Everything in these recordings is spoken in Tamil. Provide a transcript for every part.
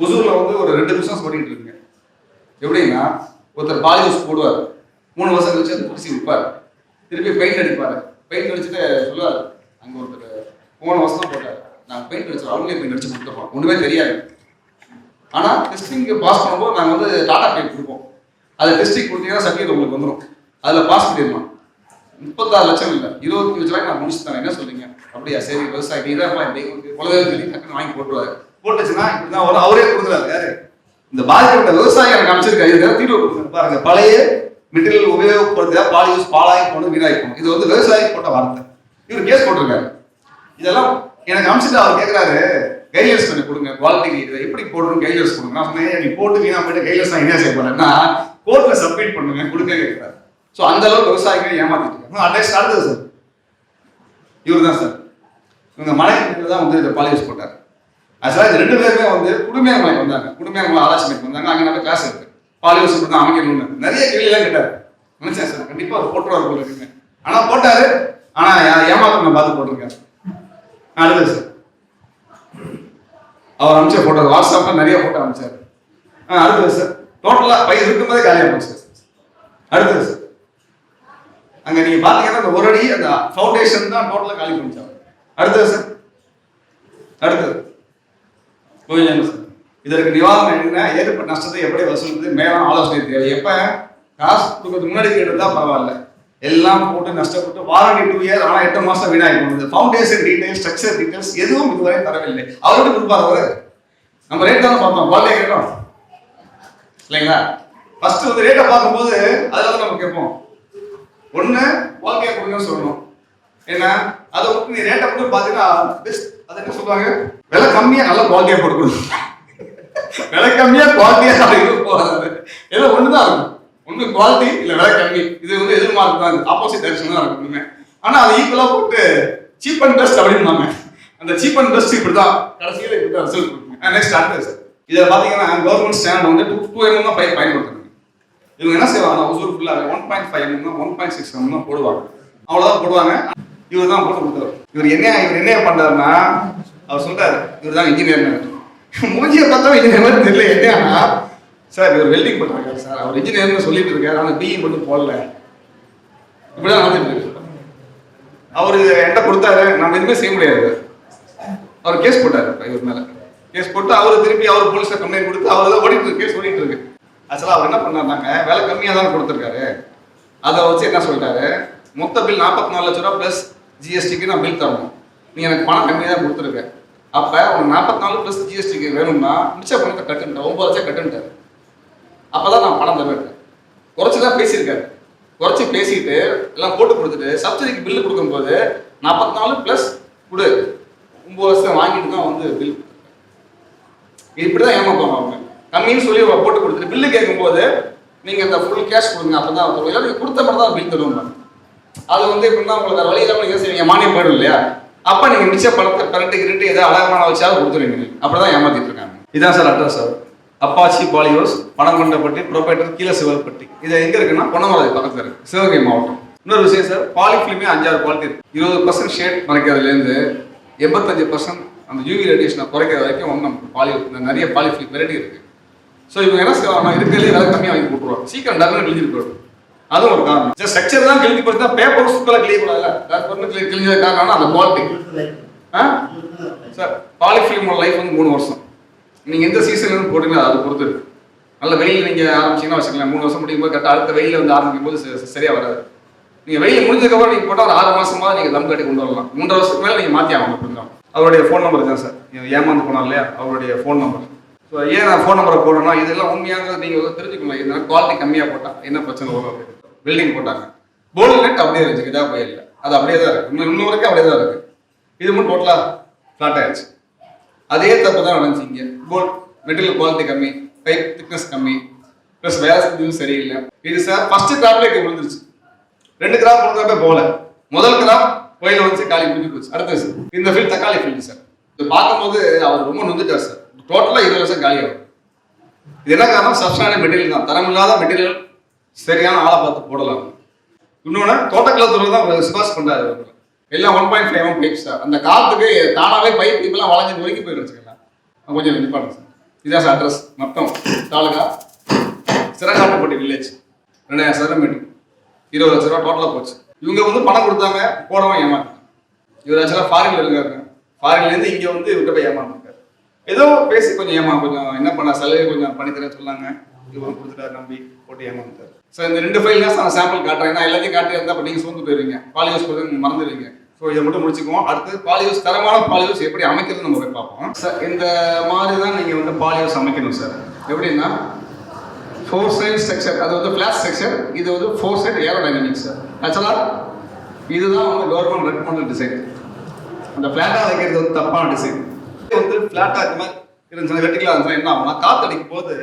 ஒசூரில் வந்து ஒரு 2 பிஸ்னஸ் பண்ணிட்டு இருக்குங்க. எப்படின்னா, ஒருத்தர் பாலி ஹவுஸ் போடுவார், 3 வருஷம் கழிச்சு அதை பிடிச்சி விற்பார், திருப்பி பெயிண்ட் அடிப்பார். பெயிண்ட் அடிச்சுட்டு சொல்லுவார், அங்கே ஒருத்தர் 3 வருஷம் தான் போட்டார், நாங்கள் பெயிண்ட் அடிச்சோம், அவங்களே பெயிண்ட் அடிச்சு கொடுத்துருவோம், ஒன்றுமே தெரியாது. ஆனால் டெஸ்டிங்க்கு பாஸ் பண்ணும்போது நாங்கள் வந்து டாடா பெயிண்ட் கொடுப்போம், அதை டெஸ்டிங் கொடுத்தீங்கன்னா சர்டிஃபிகேட் உங்களுக்கு வந்துடும், அதில் பாஸ் பண்ணிடலாம். 36 லட்சம் இல்லை, 25 லட்சம் நான் முடிச்சு தரேன், என்ன சொல்றீங்க? அப்படியா, சரி விவசாயி இதான் குலதெய்வம் சொல்லி டக்குன்னு வாங்கி போட்டுருவாரு. போட்டுச்சுன்னா இப்படிதான் வரும், அவரே கொடுக்குறாரு. யாரு? இந்த பாதிக்கப்பட்ட விவசாயி எனக்கு அமைச்சிருக்காரு, இதுக்கு தீர்வு கொடுக்குறாரு. பாருங்க, பழைய மெட்டீரியல் உபயோகப்படுத்த பால் யூஸ் பாலாகி போகணும், வீணாகி போகணும், இது வந்து விவசாயி போட்ட வார்த்தை. இவர் கேஸ் போட்டிருக்காரு. இதெல்லாம் எனக்கு அமைச்சிட்டு அவர் கேட்கிறாரு, கைட்லைன்ஸ் பண்ணி கொடுங்க, குவாலிட்டி இதை எப்படி போடணும், கைட்லைன்ஸ் கொடுங்க. நான் சொன்னேன், நீ போட்டு வீணா போயிட்டு கைட்லைன்ஸ் நான் என்ன செய்ய போறேன்னா கோர்ட்ல சப்மிட் பண்ணுங்க, கொடுக்க கேட்கிறாரு. ஸோ அந்த அளவுக்கு விவசாயிகள் ஏமாத்திட்டு இருக்காங்க. அட்லீஸ்ட் அடுத்தது சார், இவர் தான் சார், இவங்க மலை தான் வந்து இந்த பால் யூஸ் போட்டார். ஆக்சுவலாக இது 2 பேருமே வந்து குடுமையான மலைக்கு வந்தாங்க, குடுமையான மலை ஆராய்ச்சி மலைக்கு வந்தாங்க. அங்கே நம்ம கிளாஸ் இருக்கு, பால் யூஸ் தான் அமைக்கணும்னு நிறைய கேள்வியெல்லாம் கேட்டார். நினைச்சேன் சார் கண்டிப்பாக அவர் போட்டுருவார் போல இருக்குங்க. ஆனால் போட்டாரு, ஆனால் ஏமாத்த நான் பார்த்து போட்டிருக்கேன். அடுத்தது சார், அவர் அனுப்பிச்ச போட்டோ வாட்ஸ்அப்பில் நிறைய போட்டோ அனுப்பிச்சார். அடுத்தது சார், டோட்டலாக பயிர் இருக்கும்போதே காலியாக போச்சு சார். அடுத்தது சார், அங்கே நீங்கள் பார்த்தீங்கன்னா அந்த ஒரு அடி அந்த ஃபவுண்டேஷன் தான் டோட்டலாக காலி பண்ணிச்சாங்க. அடுத்தது சார், அடுத்தது கோயில் சார், இதற்கு நிவாரணம் என்ன, ஏற்பட்ட நஷ்டத்தை எப்படி வசூலித்து மேலும் ஆலோசனை தேவை. எப்போ காசு கொடுக்கறதுக்கு முன்னாடி கேட்டதா பரவாயில்ல, எல்லாம் போட்டு நஷ்டப்பட்டு வாரண்டி 2 இயர், ஆனால் 8 மாசம் வீணாகி போனது. ஃபவுண்டேஷன் டீடைல்ஸ், ஸ்ட்ரக்சர் டீடைல்ஸ் எதுவும் இதுவரை தரவில்லை. அவர்கிட்ட கொடுப்பாரு அவரு. நம்ம ரேட் தான் பார்த்தோம், குவாலிட்டியை கேட்டோம் இல்லைங்களா? ஃபர்ஸ்ட் வந்து ரேட்டை பார்க்கும்போது அதில் தான் நம்ம கேட்போம், ஒன்று குவாலிட்டியாக கொடுங்கன்னு சொல்லணும். ஏன்னா அதை விட்டு நீ ரேட்டை கொடுத்து பார்த்தீங்கன்னா பெஸ்ட், அது என்ன சொல்லுவாங்க, விலை கம்மியாக நல்ல குவாலிட்டியாக கொடுக்கணும், விலை கம்மியாக குவாலிட்டியாக போகாது. ஏதோ ஒன்று தான் இருக்கும், ஒன்று குவாலிட்டி இல்லை விலை கம்மி. இது வந்து எதிர்மார்க்கு தான், ஆப்போசிட் டைரக்ஷன் தான் இருக்குமே. ஆனால் அது ஈக்குவலாக போட்டு சீப் அண்ட் பெஸ்ட் அப்படின்பாங்க. அந்த சீப் அண்ட் பெஸ்ட் இப்படி தான் கடைசியில் இப்படி தான் ரிசல்ட் கொடுக்குங்க. நெக்ஸ்ட் அடுத்தது சார், இதில் பார்த்தீங்கன்னா கவர்மெண்ட் ஸ்டாண்ட் வந்து 2 mm தான் பைப் பயன்படுத்துறாங்க. இவங்க என்ன செய்வாங்க, ஒசூர் ஃபுல்லாக 1.5 mm 1.6 mm தான் போடுவாங்க, அவ்வளோதான் போடுவாங்க. இவர் தான் போட்டு கொடுத்தாரு. இவர் என்ன பண்ணுறாருன்னா, அவர் சொல்றாரு இவர் தான் இன்ஜினியர். மூஞ்சியை பார்த்தா இன்ஜினியர் மாதிரி தெரியல. என்னன்னா சார் இவர் வெல்டிங் பண்ணுறாரு சார், அவர் இன்ஜினியர்னு சொல்லிட்டு இருக்காரு, ஆனால் பிஇ மட்டும் போடல. இப்படிதான் நடந்துட்டு இருக்கு. அவர் என்கிட்ட கொடுத்தாரு, நம்ம எதுவுமே செய்ய முடியாது. அவர் கேஸ் போட்டாரு இவர் மேல, கேஸ் போட்டு அவர் திருப்பி அவர் போலீஸ்ல கம்ப்ளைண்ட் கொடுத்து அவர் தான் ஓடிட்டு கேஸ் ஓடிட்டு இருக்கு. ஆக்சுவலாக அவர் என்ன பண்ணாருனாங்க, விலை கம்மியாக தான் கொடுத்துருக்காரு. அதை வச்சு என்ன சொல்லிட்டாரு, மொத்த பில் 44 லட்ச ரூபா ப்ளஸ் ஜிஎஸ்டிக்கு நான் பில் தரணும், நீ எனக்கு பணம் கம்மியாக தான் கொடுத்துருக்கேன், அப்போ உனக்கு 44 ப்ளஸ் ஜிஎஸ்டிக்கு வேணும்னா மிச்ச பணத்தை கட்டுன்ட்டேன், 9 லட்சம் கட்டுன்ட்டார். அப்போதான் நான் பணம் தருவேன். குறைச்சி தான் பேசியிருக்காரு, குறைச்சி பேசிட்டு எல்லாம் போட்டு கொடுத்துட்டு சப்சிடிக்கு பில்லு கொடுக்கும்போது 44 ப்ளஸ் கொடு 9 லட்சம் வாங்கிட்டு தான் வந்து பில். இப்படி தான் ஏமாப்பாங்க அவங்க. கம்மின்னு சொல்லி போட்டு கொடுத்துட்டு பில்லு கேட்கும்போது நீங்கள் இந்த ஃபுல் கேஷ் கொடுங்க, அப்போ தான் தருவோம், இல்லை நீங்கள் கொடுத்த மாதிரி தான் பில் தருவோம். அது வந்து எப்படின்னா உங்களுக்கு வேறு வழி இல்லாமல் நீங்கள் செய்வீங்க, மானியம் போயிடும் இல்லையா? அப்போ நீங்கள் மிச்ச பணத்தை கரண்ட்டு கிரண்ட்டு ஏதாவது அழகான வச்சாலும் கொடுத்துருவீங்க. அப்படி தான் ஏமாத்திட்டு இருக்காங்க. இதான் sir address sir, Appachi poly house, Panangondapatti, proprietor, கீழே சிவல்பட்டி. இது எங்கே இருக்குன்னா பொன்னமலை பக்கத்தில் இருக்குது, சிவகங்கை மாவட்டம். இன்னொரு விஷயம் சார், பாலிஃபிலிமே 5-6 குவாலிட்டி இருக்குது. 20% ஷேட் மறைக்கிறதுலேருந்து 85% அந்த யூவி ரேடியேஷனை குறைக்கிற வரைக்கும் வந்து நமக்கு நிறைய பாலிஃபிலிம் வெரைட்டி இருக்குது. ஸோ இவங்க என்ன செய்வாங்க, இருக்கிறதுலே விலை கம்மியாக வாங்கி போட்டுருவாங்க, சீக்கிரம் டக்குனு கிழிஞ்சிட்டு போயிடும். அதுவும் ஒரு காரணம். ஸ்ட்ரக்சர் தான் கிழிஞ்சு போச்சு தான், பேப்பர் சுக்கெல்லாம் கிழியக்கூடாதுல்ல, கிழிஞ்சது காரணம் அந்த குவாலிட்டி. சார் பாலிஃபிலிமோட லைஃப் வந்து 3 வருஷம். நீங்கள் எந்த சீசன்லேருந்து போட்டீங்களோ அதை பொறுத்து இருக்கு. நல்ல வெயில் நீங்கள் ஆரம்பிச்சிங்கன்னா வச்சுக்கலாம், 3 வருஷம் முடியும் போது கரெக்டாக அடுத்த வெயிலில் வந்து ஆரம்பிக்கும் போது சரியாக வராது. நீங்கள் வெயில் முடிஞ்சதுக்கப்புறம் நீங்கள் போட்டால் ஒரு 6 மாதமாக நீங்கள் தம் கட்டி கொண்டு வரலாம். 3 வருஷத்துக்கு மேலே நீங்கள் மாற்றி ஆகணும். அப்படிதான் அவருடைய ஃபோன் நம்பர் தான் சார், ஏமாந்து போனார் இல்லையா, அவருடைய ஃபோன் நம்பர். ஸோ ஏன் நான் ஃபோன் நம்பரை போடுறேன்னா, இதெல்லாம் உண்மையானது நீங்கள் வந்து தெரிஞ்சுக்கணும். இதனால் குவாலிட்டி கம்மியாக போட்டால் என்ன பிரச்சனை வரும் அப்படின்னு. வெல்டிங் போட்டாங்க, போல்டு நெட் அப்படியே இருந்துச்சு, இதாக போய் இல்லை, அது அப்படியே தான் இருக்குது, இன்னும் வரைக்கும் அப்படியே தான் இருக்குது. இது மட்டும் டோட்டலாக ஃப்ளாட் ஆயிடுச்சு. அதே தப்பு தான் நடந்துச்சு இங்கே. போல்ட் மெட்டீரியல் குவாலிட்டி கம்மி, பைப் திக்னஸ் கம்மி, ப்ளஸ் வேலை செஞ்சதும் சரியில்லை. இது சார் ஃபர்ஸ்ட் கிராப்லேயே விழுந்துருச்சு, 2 கிராப் கொடுத்தப்ப போகல, முதல் கிராப் கோயில வந்து காலி முடிஞ்சு போச்சு. அடுத்தது சார் இந்த ஃபீல்டு தக்காளி ஃபீல்டு சார், இது பார்க்கும்போது அவர் ரொம்ப நொந்துட்டார் சார். டோட்டலாக 20 வருஷம் காலியாகும். இது என்ன காரணம், சப்ஸ்டாண்டர்ட் மெட்டீரியல் தான், தரமில்லாத மெட்டீரியல், சரியான ஆளை பார்த்து போடலாம். இன்னொன்று தோட்டக்கலத்துறை தான் சிபாஸ் பண்ணுறாரு, எல்லாம் 1.5 mm பைப் சார். அந்த காலத்துக்கு தானாகவே பைப் இப்பெல்லாம் வளைஞ்சு நொறுக்கி போயிடுச்சுக்கலாம். கொஞ்சம் நிப்பாடுங்க சார். இதான் சார் அட்ரஸ். மொத்தம் தாலுகா சிறகாட்டுப்பட்டி வில்லேஜ், 2000 சதுர மீட்டர், 20 லட்ச ரூபா டோட்டலாக போச்சு. இவங்க வந்து பணம் கொடுத்தாங்க, போடவும் ஏமாட்டாங்க. இவர் ஆக்சுவலாக ஃபாரின்ல இருக்காரு. ஃபாரின்லேருந்து இங்கே வந்து இவர்கிட்ட போய் ஏமாந்துருக்காரு. ஏதோ பேசி கொஞ்சம் என்ன பண்ண சலுகை கொஞ்சம் பண்ணித்தரேன்னு சொன்னாங்க. இவரும் கொடுத்துட்டாரு, நம்பி போட்டு ஏமாந்துட்டாரு. ஸோ இந்த 2 ஃபைல் தான் நான் சாம்பிள் காட்டுறேன். நான் எல்லாத்தையும் காட்டி இருந்தால் அப்போ நீங்கள் சோர்ந்து போயிருவீங்க, பாலியூஸ் போது மறந்துடுவீங்க. ஸோ இதை மட்டும் முடிச்சுக்குவோம். அடுத்து பாலியூஸ், தரமான பாலியூஸ் எப்படி அமைக்கிறது நம்ம போய் பார்ப்போம். சார் இந்த மாதிரி தான் நீங்கள் வந்து பாலியூஸ் அமைக்கணும் சார். எப்படின்னா 4 சைடு ஸ்ட்ரக்சர், அது வந்து ஃபிளாட் ஸ்ட்ரக்சர், இது வந்து 4 சைடு ஏரோடைனமிக்ஸ் சார். ஆக்சுவலாக இதுதான் வந்து கவர்மெண்ட் ரெக்கமெண்டட் டிசைன். அந்த ஃபிளாட்டாக வைக்கிறது வந்து தப்பான டிசைன். வந்து ஃபிளாட்டாக இந்த மாதிரி இருந்துச்சுன்னா வெர்டிகலாக இருந்துச்சுன்னா என்ன ஆகும்னா காற்று அடிக்கும் போது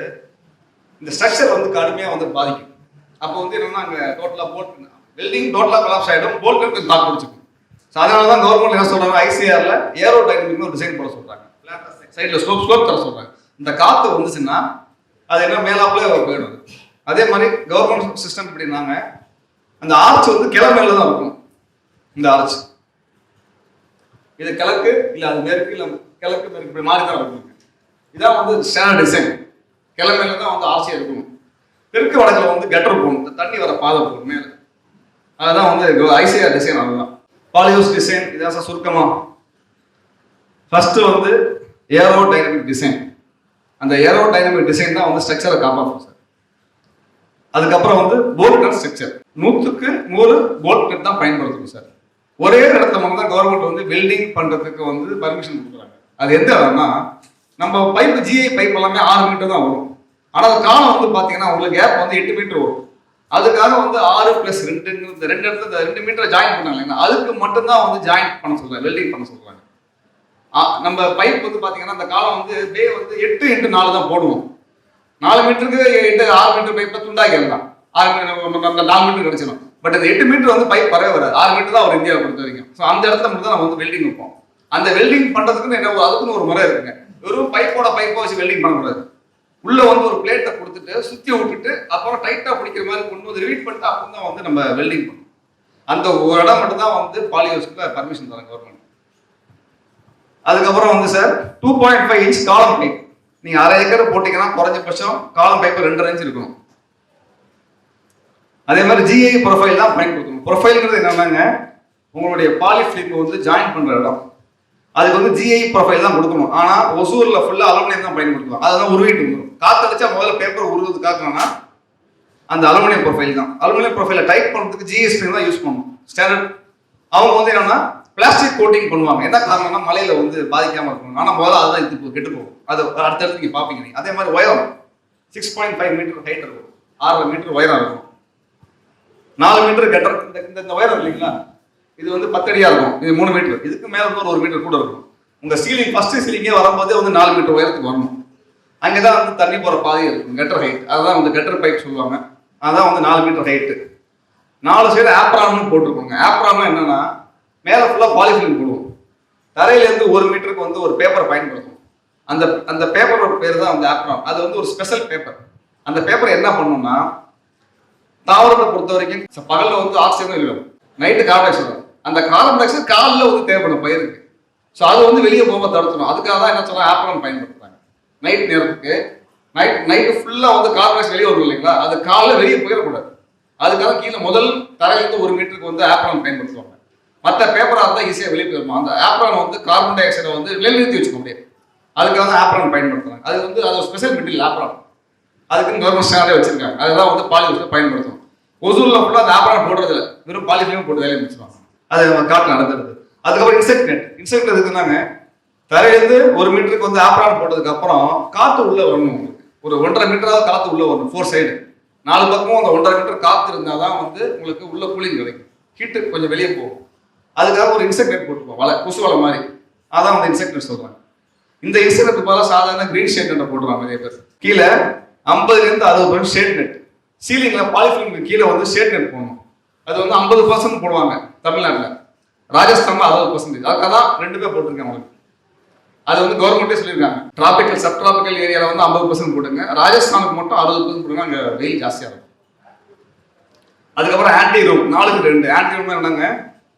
இந்த ஸ்ட்ரக்சர் வந்து கடுமையாக வந்து பாதிக்கும். அப்போ வந்து என்னன்னா அங்கே டோட்டலாக வெல்டிங் டோட்டலாக கொலாப்ஸ் ஆகிடும், போல்ட் கொஞ்சம் தாக்கு பிடிச்சிக்கும். ஸோ அதனால தான் கவர்மெண்ட் என்ன சொல்கிறாங்க, ஐசிஆரில் ஏரோ டைனமிக்னு ஒரு டிசைன் போட சொல்கிறாங்க. சைடில் ஸ்லோப் தர சொல்கிறாங்க. இந்த காற்று வந்துச்சுன்னா அது என்ன மேலாப்புல போயிடும். அதே மாதிரி கவர்மெண்ட் சிஸ்டம் எப்படின்னாங்க, அந்த ஆர்ச் வந்து கிழமையில தான் இருக்கும். இந்த ஆர்ச் இது கிழக்கு இல்லை அது மேற்கு, இல்லை கிழக்கு மேற்கு இப்படி மாறி தான் இருக்கும். இதான் வந்து ஸ்டாண்டர்ட் டிசைன். கிழமையில தான் வந்து ஆர்ச்சியாக இருக்கணும். தெற்கு வடக்கில் வந்து கட்டர் போகணும், இந்த தண்ணி வர பாதை போகும் மேலே. அதுதான் வந்து ஐசிஆர் டிசைன். அதுதான் பாலியூஸ் டிசைன். இதான் சார் சுருக்கமா. ஃபர்ஸ்ட் வந்து ஏரோ டைனமிக் டிசைன். அந்த ஏரோ டைனமிக் டிசைன் தான் வந்து ஸ்ட்ரக்சரை காப்பாற்றும் சார். அதுக்கப்புறம் வந்து போல்ட் நட் ஸ்ட்ரக்சர், 100க்கு 100 போல்ட் நட் தான் பயன்படுத்தணும் சார். ஒரே இடத்துல மட்டும் தான் கவர்மெண்ட் வந்து வெல்டிங் பண்றதுக்கு வந்து பர்மிஷன் கொடுக்குறாங்க. அது எந்த இடம்னா, நம்ம பைப் ஜிஐ பைப் எல்லாமே 6 மீட்டர் தான் வரும். ஆனால் அது காலம் வந்து பார்த்தீங்கன்னா உங்களுக்கு கேப் வந்து 8 மீட்டர் வரும். அதுக்காக வந்து 6 + 2 இந்த 2 இடத்துல 2 மீட்டர் ஜாயின் பண்ணாங்க. அதுக்கு மட்டும்தான் வந்து ஜாயின் பண்ண சொல்றாங்க, வெல்டிங் பண்ண சொல்றாங்க. நம்ம பைப் வந்து பார்த்தீங்கன்னா அந்த காலம் வந்து பே வந்து 8x4 தான் போடுவோம். 4 மீட்டருக்கு 6 மீட்டர் பைப்பை துண்டாக்கிடலாம். 4 மீட்டர் கிடைச்சிடும். பட் அந்த 8 மீட்டர் வந்து பைப் வரவே வராது. 6 மீட்டர் தான் ஒரு இந்தியாவை பொறுத்த வரைக்கும். ஸோ அந்த இடத்துல மட்டும் தான் நம்ம வந்து வெல்டிங் வைப்போம். அந்த வெல்டிங் பண்றதுக்குன்னு என்ன, அதுக்குன்னு ஒரு முறை இருக்குங்க. வெறும் பைப்பை வச்சு வெல்டிங் பண்ணக்கூடாது. உள்ள வந்து ஒரு பிளேட்டை கொடுத்துட்டு சுத்தி விட்டுட்டு அப்புறம் டைட்டா பிடிக்கிற மாதிரி கொண்டு வந்து ரிவீட் பண்ணிட்டு அப்புறம் தான் வந்து நம்ம வெல்டிங் பண்ணணும். அந்த ஒரு இடம் மட்டும் தான் வந்து பாலியூஸ்க்கு பர்மிஷன் தராங்க கவர்மெண்ட். அதுக்கப்புறம் வந்து சார் 2.5 இன்ச் காலம் பைப். நீங்க 1/2 ஏக்கர் போட்டீங்கன்னா குறைஞ்சபட்சம் காலம் பைப் 2.5 இன்ச் இருக்கணும். அதே மாதிரி ஜிஐ ப்ரொஃபைல் தான் பயன்படுத்தணும். ப்ரொஃபைல்ங்கிறது என்னன்னாங்க, உங்களுடைய பாலிஃபிலிம் வந்து ஜாயின் பண்ற இடம், அதுக்கு வந்து ஜிஐ ப்ரொஃபைல் தான் கொடுக்கணும். ஆனா ஒசூர்ல ஃபுல்லா அலுமினியம் தான் பயன்படுத்துவோம். அதெல்லாம் உருவிட்டு வந்துடும். காத்தடிச்சா முதல்ல பேப்பர் உருவதுக்காகனா அந்த அலுமினியம் ப்ரொஃபைல் தான். அலுமினியம் ப்ரொஃபைல டைப் பண்ணுறதுக்கு ஜிஎஸ்பி தான் யூஸ் பண்ணணும் ஸ்டாண்டர்ட். அவங்க வந்து என்னன்னா பிளாஸ்டிக் கோட்டிங் பண்ணுவாங்க. என்ன காரணம்னா மலையில வந்து பாதிக்காம இருக்கணும். ஆனா முதல்ல அதுதான் இது கெட்டு போகும். அது அடுத்தடுத்து நீங்க பாப்பீங்க. நீங்க அதே மாதிரி உயரம் 6.5 மீட்டர் ஹைட் இருக்கும், 6 மீட்டர் உயரம் இருக்கும், 4 மீட்டர் கட்டர். இந்த உயரம் இல்லைங்களா, இது வந்து 10 அடியா இருக்கும். இது 3 மீட்டர். இதுக்கு மேல வந்து 1 மீட்டர் கூட இருக்கும். உங்க சீலிங் ஃபர்ஸ்ட் சீலிங்கே வரும்போதே வந்து 4 மீட்டர் உயரத்துக்கு வரணும். அங்கேதான் வந்து தண்ணி போற பாதை இருக்கும், கட்டர் ஹைட். அதுதான் வந்து கட்டர் பைப் சொல்லுவாங்க. அதான் வந்து 4 மீட்டர் ஹைட்டு. 4 சைடு ஆப்ரான் போட்டிருக்கோங்க. ஆப்ரான் என்னன்னா மேல ஃபுல்லா பாலிஃபிலிம் போடுவோம். தரையில இருந்து 1 மீட்டருக்கு வந்து ஒரு பேப்பர் பயன்படுத்தும். அந்த பேப்பரோட பேர் தான் வந்து ஆப்ரான். அது வந்து ஒரு ஸ்பெஷல் பேப்பர். அந்த பேப்பர் என்ன பண்ணணும்னா, தாவரத்தை பொறுத்த வரைக்கும் பகல்ல வந்து ஆக்சிஜன் இல்லை, நைட்டு கார்பன் டை ஆக்சைடு. அந்த கார்பன் டை ஆக்சைடு காலில் வந்து தேவைப்படும் பயிருக்கு. ஸோ அது வந்து வெளியே போக தடுத்துடும். அதுக்காக தான் என்ன சொல்றாங்க, ஆப்ரான் பயன்படுத்துறாங்க. நைட் நேரத்துக்கு நைட்டு ஃபுல்லா வந்து கார்பன் டை ஆக்சைடு வெளியே வரும் இல்லைங்களா, அது காலில் வெளியே போயிடக்கூடாது. அதுக்காக கீழே முதல் தரையிலிருந்து 1 மீட்டருக்கு வந்து ஆப்ரான் பயன்படுத்துவாங்க. மற்ற பேப்பராக இருந்தால் ஈஸியாக வெளியே போயிருமா. அந்த ஆப்ரான் வந்து கார்பன் டை ஆக்சைடை வந்து நிலைநிறுத்தி வச்சுக்க முடியாது. அதுக்காக தான் ஆப்ரான் பயன்படுத்துறாங்க. அது வந்து அது ஒரு ஸ்பெஷல் மெட்டீரியல் ஆப்ரான். அதுக்குன்னு கவர்மெண்ட் ஸ்டாண்டே வச்சிருக்காங்க. அதுதான் வந்து பாலியூஸ்ல பயன்படுத்தும். ஒசூர்ல ஃபுல்லாக அந்த ஆப்ரான் போடுறது இல்லை, வெறும் பாலிஃபிலிம் போட்டு வேலையை முடிச்சுவாங்க. அது காட்டு நடந்துருது. அதுக்கப்புறம் இன்செக்ட் நெட். இன்செக்ட் எதுக்குன்னாங்க, தரையிலிருந்து 1 மீட்டருக்கு வந்து ஆப்ரான் போட்டதுக்கு அப்புறம் காற்று உள்ள வரணும். உங்களுக்கு ஒரு 1.5 மீட்டராவது காற்று உள்ள வரணும். 4 சைடு 4 பக்கமும் அந்த 1.5 மீட்டர் காற்று இருந்தால் தான் வந்து உங்களுக்கு உள்ள கூலிங் கிடைக்கும், ஹீட்டு கொஞ்சம் வெளியே போகும். அதுக்காக ஒரு இன்செக்ட் நெட் போட்டுப்போம், வலை, கொசு வலை மாதிரி. அதான் வந்து இன்செக்ட் நெட் சொல்றாங்க. இந்த இன்செக்ட் நெட் போல சாதாரண கிரீன் ஷேட் நெட் போட்டுருவாங்க நிறைய பேர். கீழே 50லேருந்து 60% ஷேட் நெட். சீலிங்ல பாலிஃபிலிம் கீழே வந்து ஷேட் நெட் போடணும். அது வந்து 50% போடுவாங்க தமிழ்நாட்டில். ராஜஸ்தான்ல 60%. அதுக்காக தான் 2 பேர் போட்டிருக்காங்க அவங்களுக்கு. அது வந்து கவர்மெண்ட்டே சொல்லியிருக்காங்க, டிராபிக்கல் சப் டிராபிக்கல் ஏரியாவில் வந்து 50% போடுங்க, ராஜஸ்தானுக்கு மட்டும் 60% போடுங்க, அங்கே வெயில் ஜாஸ்தியாக இருக்கும். அதுக்கப்புறம் ஆன்டி ரூம் 4க்கு 2. ஆன்டி ரூம் என்னங்க,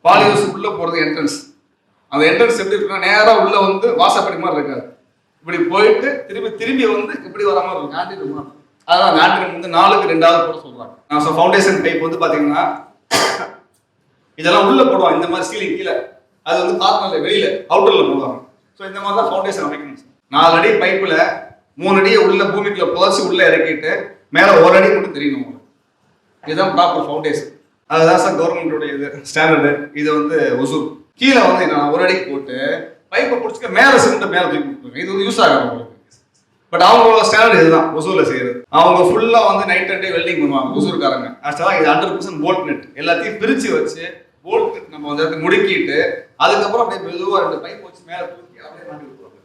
பாலியூஸ் உள்ள போகிறது என்ட்ரன்ஸ். அந்த என்ட்ரன்ஸ் எப்படி இருக்குன்னா நேராக உள்ள வந்து வாசப்படி மாதிரி இருக்காது, இப்படி போயிட்டு திரும்பி வந்து இப்படி வர மாதிரி இருக்கும் கேண்டீன் ரூம். அதான் கேண்டீன் வந்து 4க்கு 2 போட சொல்றாங்க. நான் ஃபவுண்டேஷன் பைப் வந்து பாத்தீங்கன்னா இதெல்லாம் உள்ள போடுவாங்க, இந்த மாதிரி சீலிங் கீழே. அது வந்து கார்னர்ல வெளியில அவுட்டர்ல போடுவாங்க. ஸோ இந்த மாதிரி தான் ஃபவுண்டேஷன் அமைக்கணும். 4 அடி பைப்புல 3 அடியை உள்ள பூமிக்குள்ள புதைச்சி உள்ள இறக்கிட்டு மேல 1 அடி மட்டும் தெரியணும் உங்களுக்கு. இதுதான் ப்ராப்பர் ஃபவுண்டேஷன். அதுதான் சார் கவர்மெண்டோட இது ஸ்டாண்டர்டு. இது வந்து ஒசூர் கீழே வந்து நான் 1 அடிக்கு போட்டு பைப்பை பிடிச்சிக்க மேல சிமெண்ட் மேல தூக்கி கொடுத்துருங்க. இது வந்து யூஸ் ஆகும் உங்களுக்கு. பட் அவங்களோட ஸ்டாண்டர்ட் இதுதான் ஒசூர்ல செய்யறது. அவங்க ஃபுல்லா வந்து நைட் அண்ட் டே வெல்டிங் பண்ணுவாங்க ஒசூர்காரங்க. ஆக்சுவலா இது 100% போல்ட் நெட். எல்லாத்தையும் பிரிச்சு வச்சு போல்ட் நெட் நம்ம வந்து முடுக்கிட்டு அதுக்கப்புறம் அப்படியே மெதுவா 2 பைப் வச்சு மேல தூக்கி அப்படியே மாட்டி விட்டுருவாங்க.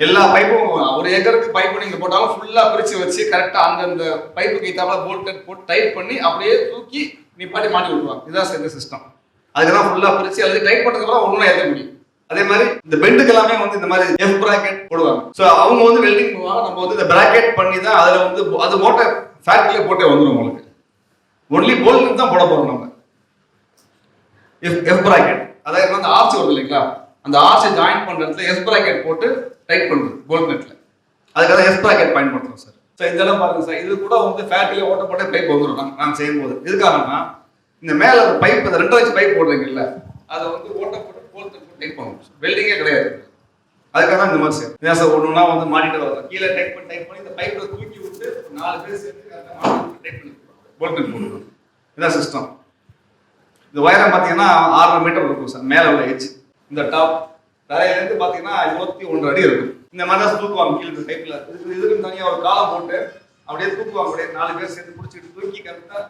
எல்லா பைப்பும் 1 ஏக்கருக்கு பைப்பு நீங்க போட்டாலும் ஃபுல்லா பிரிச்சு வச்சு கரெக்டா அந்தந்த பைப்புக்கு ஏத்தாப்புல போல்ட் நெட் போட்டு டைட் பண்ணி அப்படியே தூக்கி நிப்பாட்டி மாட்டி விட்டுருவாங்க. இதுதான் சேர்ந்த சிஸ்டம். அதுக்கெல்லாம் ஃபுல்லா பிரிச்சு அல்லது டைட் பண்ணதுக்கு அப்புறம் ஒன்றும் ஏற்ற முடியும். அதே மாதிரி இந்த பெண்டுக்கு எல்லாமே வந்து இந்த மாதிரி எஃப் பிராக்கெட் போடுவாங்க. ஸோ அவங்க வந்து வெல்டிங் பண்ணுவாங்க. நம்ம வந்து இந்த பிராக்கெட் பண்ணி தான் அதில் வந்து அது மோட்டை ஃபேக்டரியில போட்டே வந்துடும் உங்களுக்கு. ஒன்லி போல்ட் தான் போட போறோம் நம்ம. எஃப் பிராக்கெட் அதாவது வந்து ஆர்ச் வருது இல்லைங்களா, அந்த ஆர்ச்சை ஜாயின் பண்ற இடத்துல எஃப் பிராக்கெட் போட்டு டைட் பண்றது போல்ட் நெட்ல. அதுக்காக எஃப் பிராக்கெட் பயன்படுத்துறோம் சார். ஸோ இதெல்லாம் பாருங்க சார், இது கூட வந்து ஃபேக்டரியில ஓட்ட போட்டே பைப் வந்துடும் நாங்கள் செய்யும் போது. எதுக்காகனா இந்த மேல பைப் 2 இன்ச் பைப் போடுறீங்கல்ல, அதை வந்து ஓட்ட போட்டு போல்ட் டைட் பண்ணுவோம். வெல்டிங்கே கிடையாது. அதுக்காக தான் இந்த மாதிரி சார் இதான் சார் ஒன்றுனா வந்து மாட்டிட்டு வரலாம். கீழே டைட் பண்ணி இந்த பைப்பில் தூக்கி விட்டு 4 பேர் சேர்த்து டைட் பண்ணி போல்ட் நெட் போட்டுருவோம். இதான் சிஸ்டம். இந்த உயரம் பார்த்தீங்கன்னா 6 மீட்டர் இருக்கும் சார். மேலே உள்ள எட்ஜ் இந்த டாப் தரையிலேருந்து பார்த்தீங்கன்னா 21 அடி இருக்கும். இந்த மாதிரி தான் தூக்குவாங்க கீழே பைப்பில். இதுக்குன்னு தனியாக ஒரு காலம் போட்டு அப்படியே தூக்குவாங்க. அப்படியே 4 பேர் சேர்ந்து பிடிச்சிட்டு தூக்கி கரெக்டாக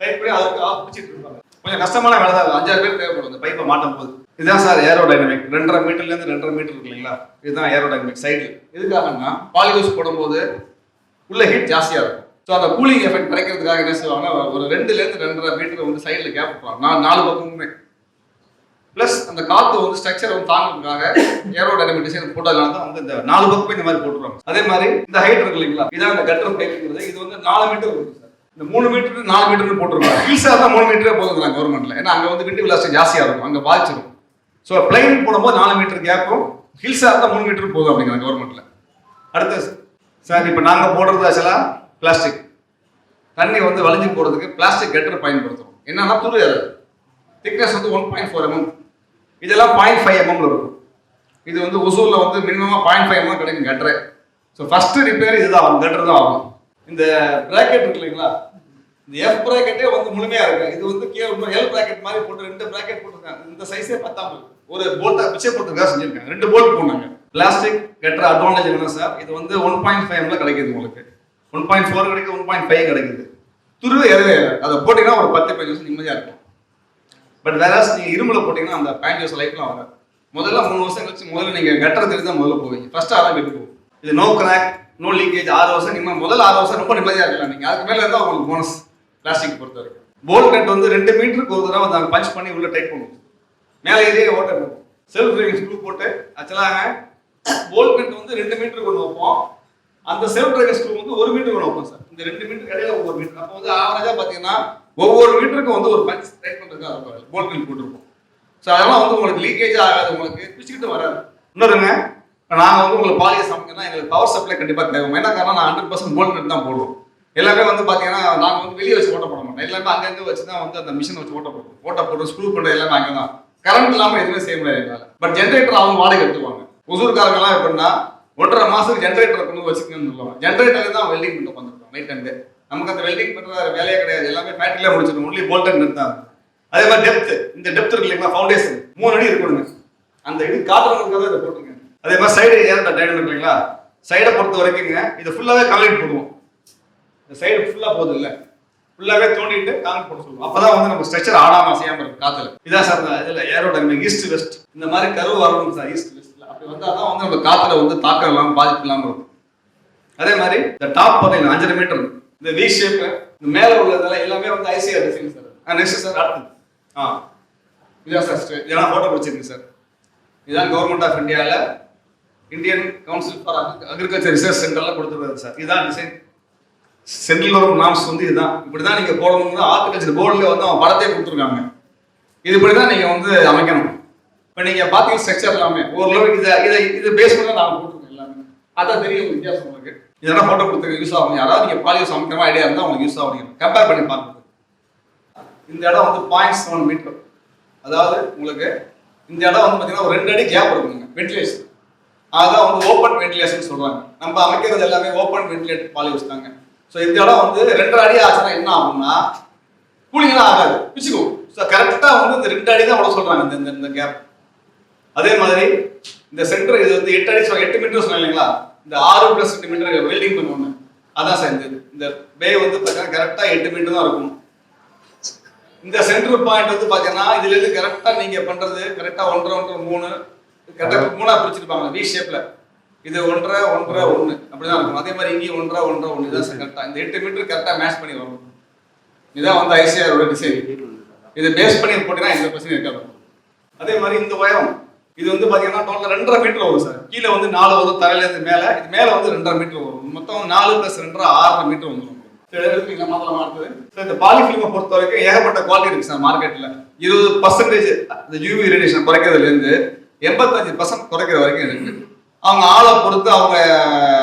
டைட் பண்ணி அதுக்கு பிடிச்சிட்டு இருப்பாங்க. கொஞ்சம் கஷ்டமான வேலை தான். 5-6 பேர் தேவைப்படும் இந்த பைப்பை மாட்டும் போது. இதுதான் சார் ஏரோடைனமிக். 2.5 மீட்டர்லேருந்து 2.5 மீட்டர் இருக்கு இல்லைங்களா, இதுதான் ஏரோடைனமிக் சைடு. எதுக்காகன்னா பாலிகூஸ் போடும்போது உள்ள ஹீட் ஜாஸ்தியாக இருக்கும். ஸோ அந்த கூலிங் எஃபெக்ட் கிடைக்கிறதுக்காக என்ன செய்வாங்கன்னா ஒரு 2-2.5 மீட்டர் வந்து சைடில் கேப் விட்டுருவாங்க 4 பக்கமுமே. ப்ளஸ் அந்த காற்று வந்து ஸ்ட்ரக்சர் வந்து தாங்கிறதுக்காக ஏரோடைனமிக் டிசைன் போட்டதுனால தான் வந்து இந்த 4 பக்கமும் இந்த மாதிரி போட்டுருவாங்க. அதே மாதிரி இந்த ஹைட் இருக்கு இல்லைங்களா, இதான் இந்த கட்டர் பைப்புங்கிறது. இது வந்து 4 மீட்டர் இருக்கு சார். இந்த 3 மீட்டர் 4 மீட்டர்னு போட்டுருவாங்க. ஹில்ஸாக தான் 3 மீட்டரே போதுங்கிறாங்க கவர்மெண்ட்ல. ஏன்னா அங்கே வந்து விண்டு விலாசிட்டி ஜாஸ்தியாக இருக்கும், அங்கே பாதிச்சிடும். ஸோ பிளைன் போடும்போது 4 மீட்டர் கேப்பும், ஹில்ஸாக தான் 3 மீட்டர் போதும் அப்படிங்கிறாங்க கவர்மெண்ட்ல. அடுத்து சார் இப்போ நாங்கள் போடுறது ஆக்சுவலாக பிளாஸ்டிக். தண்ணி வந்து வளைஞ்சு போடுறதுக்கு பிளாஸ்டிக் கட்டர் பயன்படுத்துறோம். என்னன்னா துரு திக்னஸ் வந்து 1.4 mm. இதெல்லாம் 0.5 mm இருக்கும். இது வந்து ஒசூர்ல வந்து மினிமமா 0.5 mm கிடைக்கும் கட்டரு. ஸோ ஃபர்ஸ்ட் ரிப்பேர் இதுதான் கட்டர் தான் ஆகும். இந்த பிராக்கெட் இருக்கு இல்லைங்களா, இந்த எஃப் பிராக்கெட்டே வந்து முழுமையா இருக்கு. இது வந்து கீழே எல் பிராக்கெட் மாதிரி போட்டு 2 பிராக்கெட் போட்டுருக்காங்க. இந்த சைஸே பத்தாம ஒரு போல்ட்டா பிச்சை போட்டுருக்கா செஞ்சிருக்காங்க. 2 போல்ட் போனாங்க. பிளாஸ்டிக் கட்டர் அட்வான்டேஜ் என்ன சார், இது வந்து 1.5 mm கிடைக்குது உங்களுக்கு. 1.4 கிடைக்குது, 1.5 கிடைக்குது. துருவே எதுவே அதை போட்டீங்கன்னா ஒரு 10-15 வருஷம் நிம்மதியா இருக்கும். பட் வேற நீங்க இரும்புல போட்டீங்கன்னா அந்த 15 வருஷம் லைஃப்லாம் வராது. முதல்ல 3 வருஷம் கழிச்சு முதல்ல நீங்க கட்டர் தெரிஞ்சு தான் முதல்ல போவீங்க. ஃபர்ஸ்ட் அதான் வெட்டு போகும். இது நோ கிராக் நோ லீக்கேஜ் 6 வருஷம் நிம்மதி. முதல்ல 6 வருஷம் ரொம்ப நிம்மதியா இருக்கலாம் நீங்க. அதுக்கு மேல இருந்தா உங்களுக்கு போனஸ். பிளாஸ்டிக் பொறுத்த வரைக்கும் போல்ட் நட் வந்து 2 மீட்டருக்கு ஒரு தடவை வந்து பஞ்ச் பண்ணி உள்ள டைட் பண்ணுவோம். மேலே இதே ஓட்ட இருக்கும். செல்ஃப் டிரைவிங் ஸ்க்ரூ போட்டு ஆக்சுவலாக போல்ட் நட் வந்து 2 மீட்டருக்கு ஒன்று வைப்போம். அந்த செல்ஃப் டிரைவிங் ஸ்க்ரூ வந்து 1 மீட்டருக்கு ஒன்று வைப்போம் சார். இந்த 2 மீட்டருக்கு இடையில 1 மீட்டர். அப்போ வந்து ஆவரேஜா பார்த்தீங்கன்னா ஒவ்வொரு மீட்டருக்கும் வந்து ஒரு பஞ்ச் டைட் பண்ணுறதுக்காக போல்ட் நட் போட்டுருப்போம். ஸோ அதெல்லாம் வந்து உங்களுக்கு லீக்கேஜ் ஆகாது, உங்களுக்கு பிச்சுக்கிட்டு வராது. இன்னொருங்க, நாங்கள் வந்து உங்களுக்கு பாலியை சமைக்கணும்னா எங்களுக்கு பவர் சப்ளை கண்டிப்பாக தேவை. என்ன காரணம், நான் 100% போல்ட் நட் தான் போடுவோம். எல்லாமே வந்து பார்த்தீங்கன்னா நாங்கள் வந்து வெளியே வச்சு ஓட்ட போட மாட்டோம். எல்லாமே அங்கங்கே வச்சு தான் வந்து அந்த மிஷின் வச்சு ஓட்ட போட்டு ஸ்க்ரூ பண்ணுறது எல்லாமே அங்கே தான். கரண்ட் இல்லாமல் எதுவுமே செய்ய முடியாது எங்களால். பட் ஜென்ரேட்டர் அவங்க வாடகை எடுத்துவாங்க. ஒசூர்காரங்கெல்லாம் எப்படின்னா 1.5 மாதத்துக்கு ஜென்ரேட்டரை கொண்டு வச்சுக்கணும்னு சொல்லுவாங்க. ஜென்ரேட்டர் தான் வெல்டிங் பண்ணிட்டு வந்துருக்கோம் நைட் அண்டு. நமக்கு அந்த வெல்டிங் பண்ணுற வேலையே கிடையாது. எல்லாமே ஃபேக்ட்ரியில முடிச்சிடும். ஒன்லி போல்ட் நட் தான். அதே மாதிரி டெப்த், இந்த டெப்த் இருக்கு இல்லைங்களா, ஃபவுண்டேஷன் 3 அடி இருக்கணுங்க. அந்த இது காட்டுறதுக்காக இதை போட்டுருங்க. அதே மாதிரி சைடு ஏற டைம் இருக்குங்களா, சைடை பொறுத்த வரைக்குங்க இது ஃபுல்லாகவே கான்கிரீட் போடுவோம். இந்த சைடு ஃபுல்லாக போகுது இல்லை, ஃபுல்லாகவே தோண்டிட்டு கான்கிரீட் போட்டு சொல்லுவோம். அப்பதான் வந்து நம்ம ஸ்ட்ரக்சர் ஆடாம அசையாம இருக்கும் காத்துல. இதான் சார் இதில் ஏரோடைனமிக் ஈஸ்ட் வெஸ்ட் இந்த மாதிரி கருவு வரணும் சார். ஈஸ்ட் வெஸ்ட்ல அப்படி வந்தால் தான் வந்து நம்ம காத்துல வந்து தாக்கம் இல்லாமல் பாதிப்பு இல்லாமல் இருக்கும். அதே மாதிரி இந்த டாப் பார்த்தீங்கன்னா 5.5 மீட்டர் இந்த வி ஷேப், இந்த மேலே உள்ளதெல்லாம் எல்லாமே வந்து ICR design sir. Next sir அடுத்து இதான் சார் இதெல்லாம் ஃபோட்டோ பிடிச்சிருக்கு சார். இதுதான் கவர்மெண்ட் ஆஃப் இந்தியாவில் Indian council for agriculture research சென்டர்ல கொடுத்துருக்காரு சார். இதுதான் டிசைன். சென்ட்ரல் கவர்மெண்ட் நாம்ஸ் வந்து இதுதான். இப்படிதான் நீங்க போடணும். ஆர்கிடெக்சர் போர்டில் வந்து அவன் படத்தையே கொடுத்துருக்காங்க. இது இப்படிதான் நீங்க வந்து அமைக்கணும். இப்போ நீங்க பாத்தீங்க ஸ்ட்ரக்சர் எல்லாமே ஓரளவுக்கு இதை பேஸ் பண்ணி நாங்கள் போட்டுருக்கோம் எல்லாமே. அதான் தெரியும் வித்தியாசம் உங்களுக்கு. இதெல்லாம் போட்டோ கொடுத்து யூஸ் ஆகும். யாராவது நீங்க பாலியோ சமைக்கிற ஐடியா இருந்தால் உங்களுக்கு யூஸ் ஆகும். கம்பேர் பண்ணி பார்க்குறது. இந்த இடம் வந்து 0.7 மீட்டர். அதாவது உங்களுக்கு இந்த இடம் வந்து பார்த்தீங்கன்னா ஒரு 2 அடி கேப் இருக்குங்க வென்டிலேஷன். அதுதான் வந்து ஓப்பன் வென்டிலேஷன் சொல்றாங்க. நம்ம அமைக்கிறது எல்லாமே ஓப்பன் வென்டிலேட்டர் பாலியோஸ் தாங்க. ஸோ இந்த இடம் வந்து 2.5 அடி ஆச்சுன்னா என்ன ஆகும்னா கூலிங்லாம் ஆகாது, பிச்சுக்கும். ஸோ கரெக்டாக வந்து இந்த 2 அடி தான் அவ்வளோ சொல்றாங்க இந்த கேப். அதே மாதிரி இந்த சென்டர் இது வந்து 8 அடி 8 மீட்டர் சொன்னேன் இல்லைங்களா, இந்த 6+2 மீட்டர் வெல்டிங் பண்ணுவாங்க. அதான் சார் இந்த பே வந்து பார்த்தீங்கன்னா கரெக்டாக 8 மீட்டர் தான் இருக்கும். இந்த சென்டர் பாயிண்ட் வந்து பார்த்தீங்கன்னா இதுல இருந்து கரெக்டாக நீங்க பண்றது கரெக்டாக 1.5 3 கரெக்டாக 3ஆ பிரிச்சிருப்பாங்க வி ஷேப்ல. இது 1.5 1.5 1 அப்படிதான் இருக்கும். அதே மாதிரி இங்கேயும் 1.5 1.5 1 இதான் சார் கரெக்டாக இந்த 8 மீட்டர் கரெக்டாக மேட்ச் பண்ணி வரும். இதுதான் வந்து ஐசிஆரோட டிசைன். இது பேஸ் பண்ணி போட்டீங்கன்னா எந்த பிரச்சனையும் இருக்காது. அதே மாதிரி இந்த உயரம் இது வந்து பாத்தீங்கன்னா டோட்டல் 2.5 மீட்டர் வரும் சார். கீழே வந்து 4 வரும், தரையில இருந்து மேல இது மேல வந்து 2.5 மீட்டர் வரும். மொத்தம் 4 + 2 6 மீட்டர் வந்துடும். இந்த பாலிஃபிலிமை பொறுத்த வரைக்கும் ஏகப்பட்ட குவாலிட்டி இருக்கு சார் மார்க்கெட்ல. 20% இந்த யூவி ரேடியேஷன் குறைக்கிறதுல இருந்து 85% குறைக்கிற வரைக்கும் இருக்கு. அவங்க ஆளை பொறுத்து அவங்க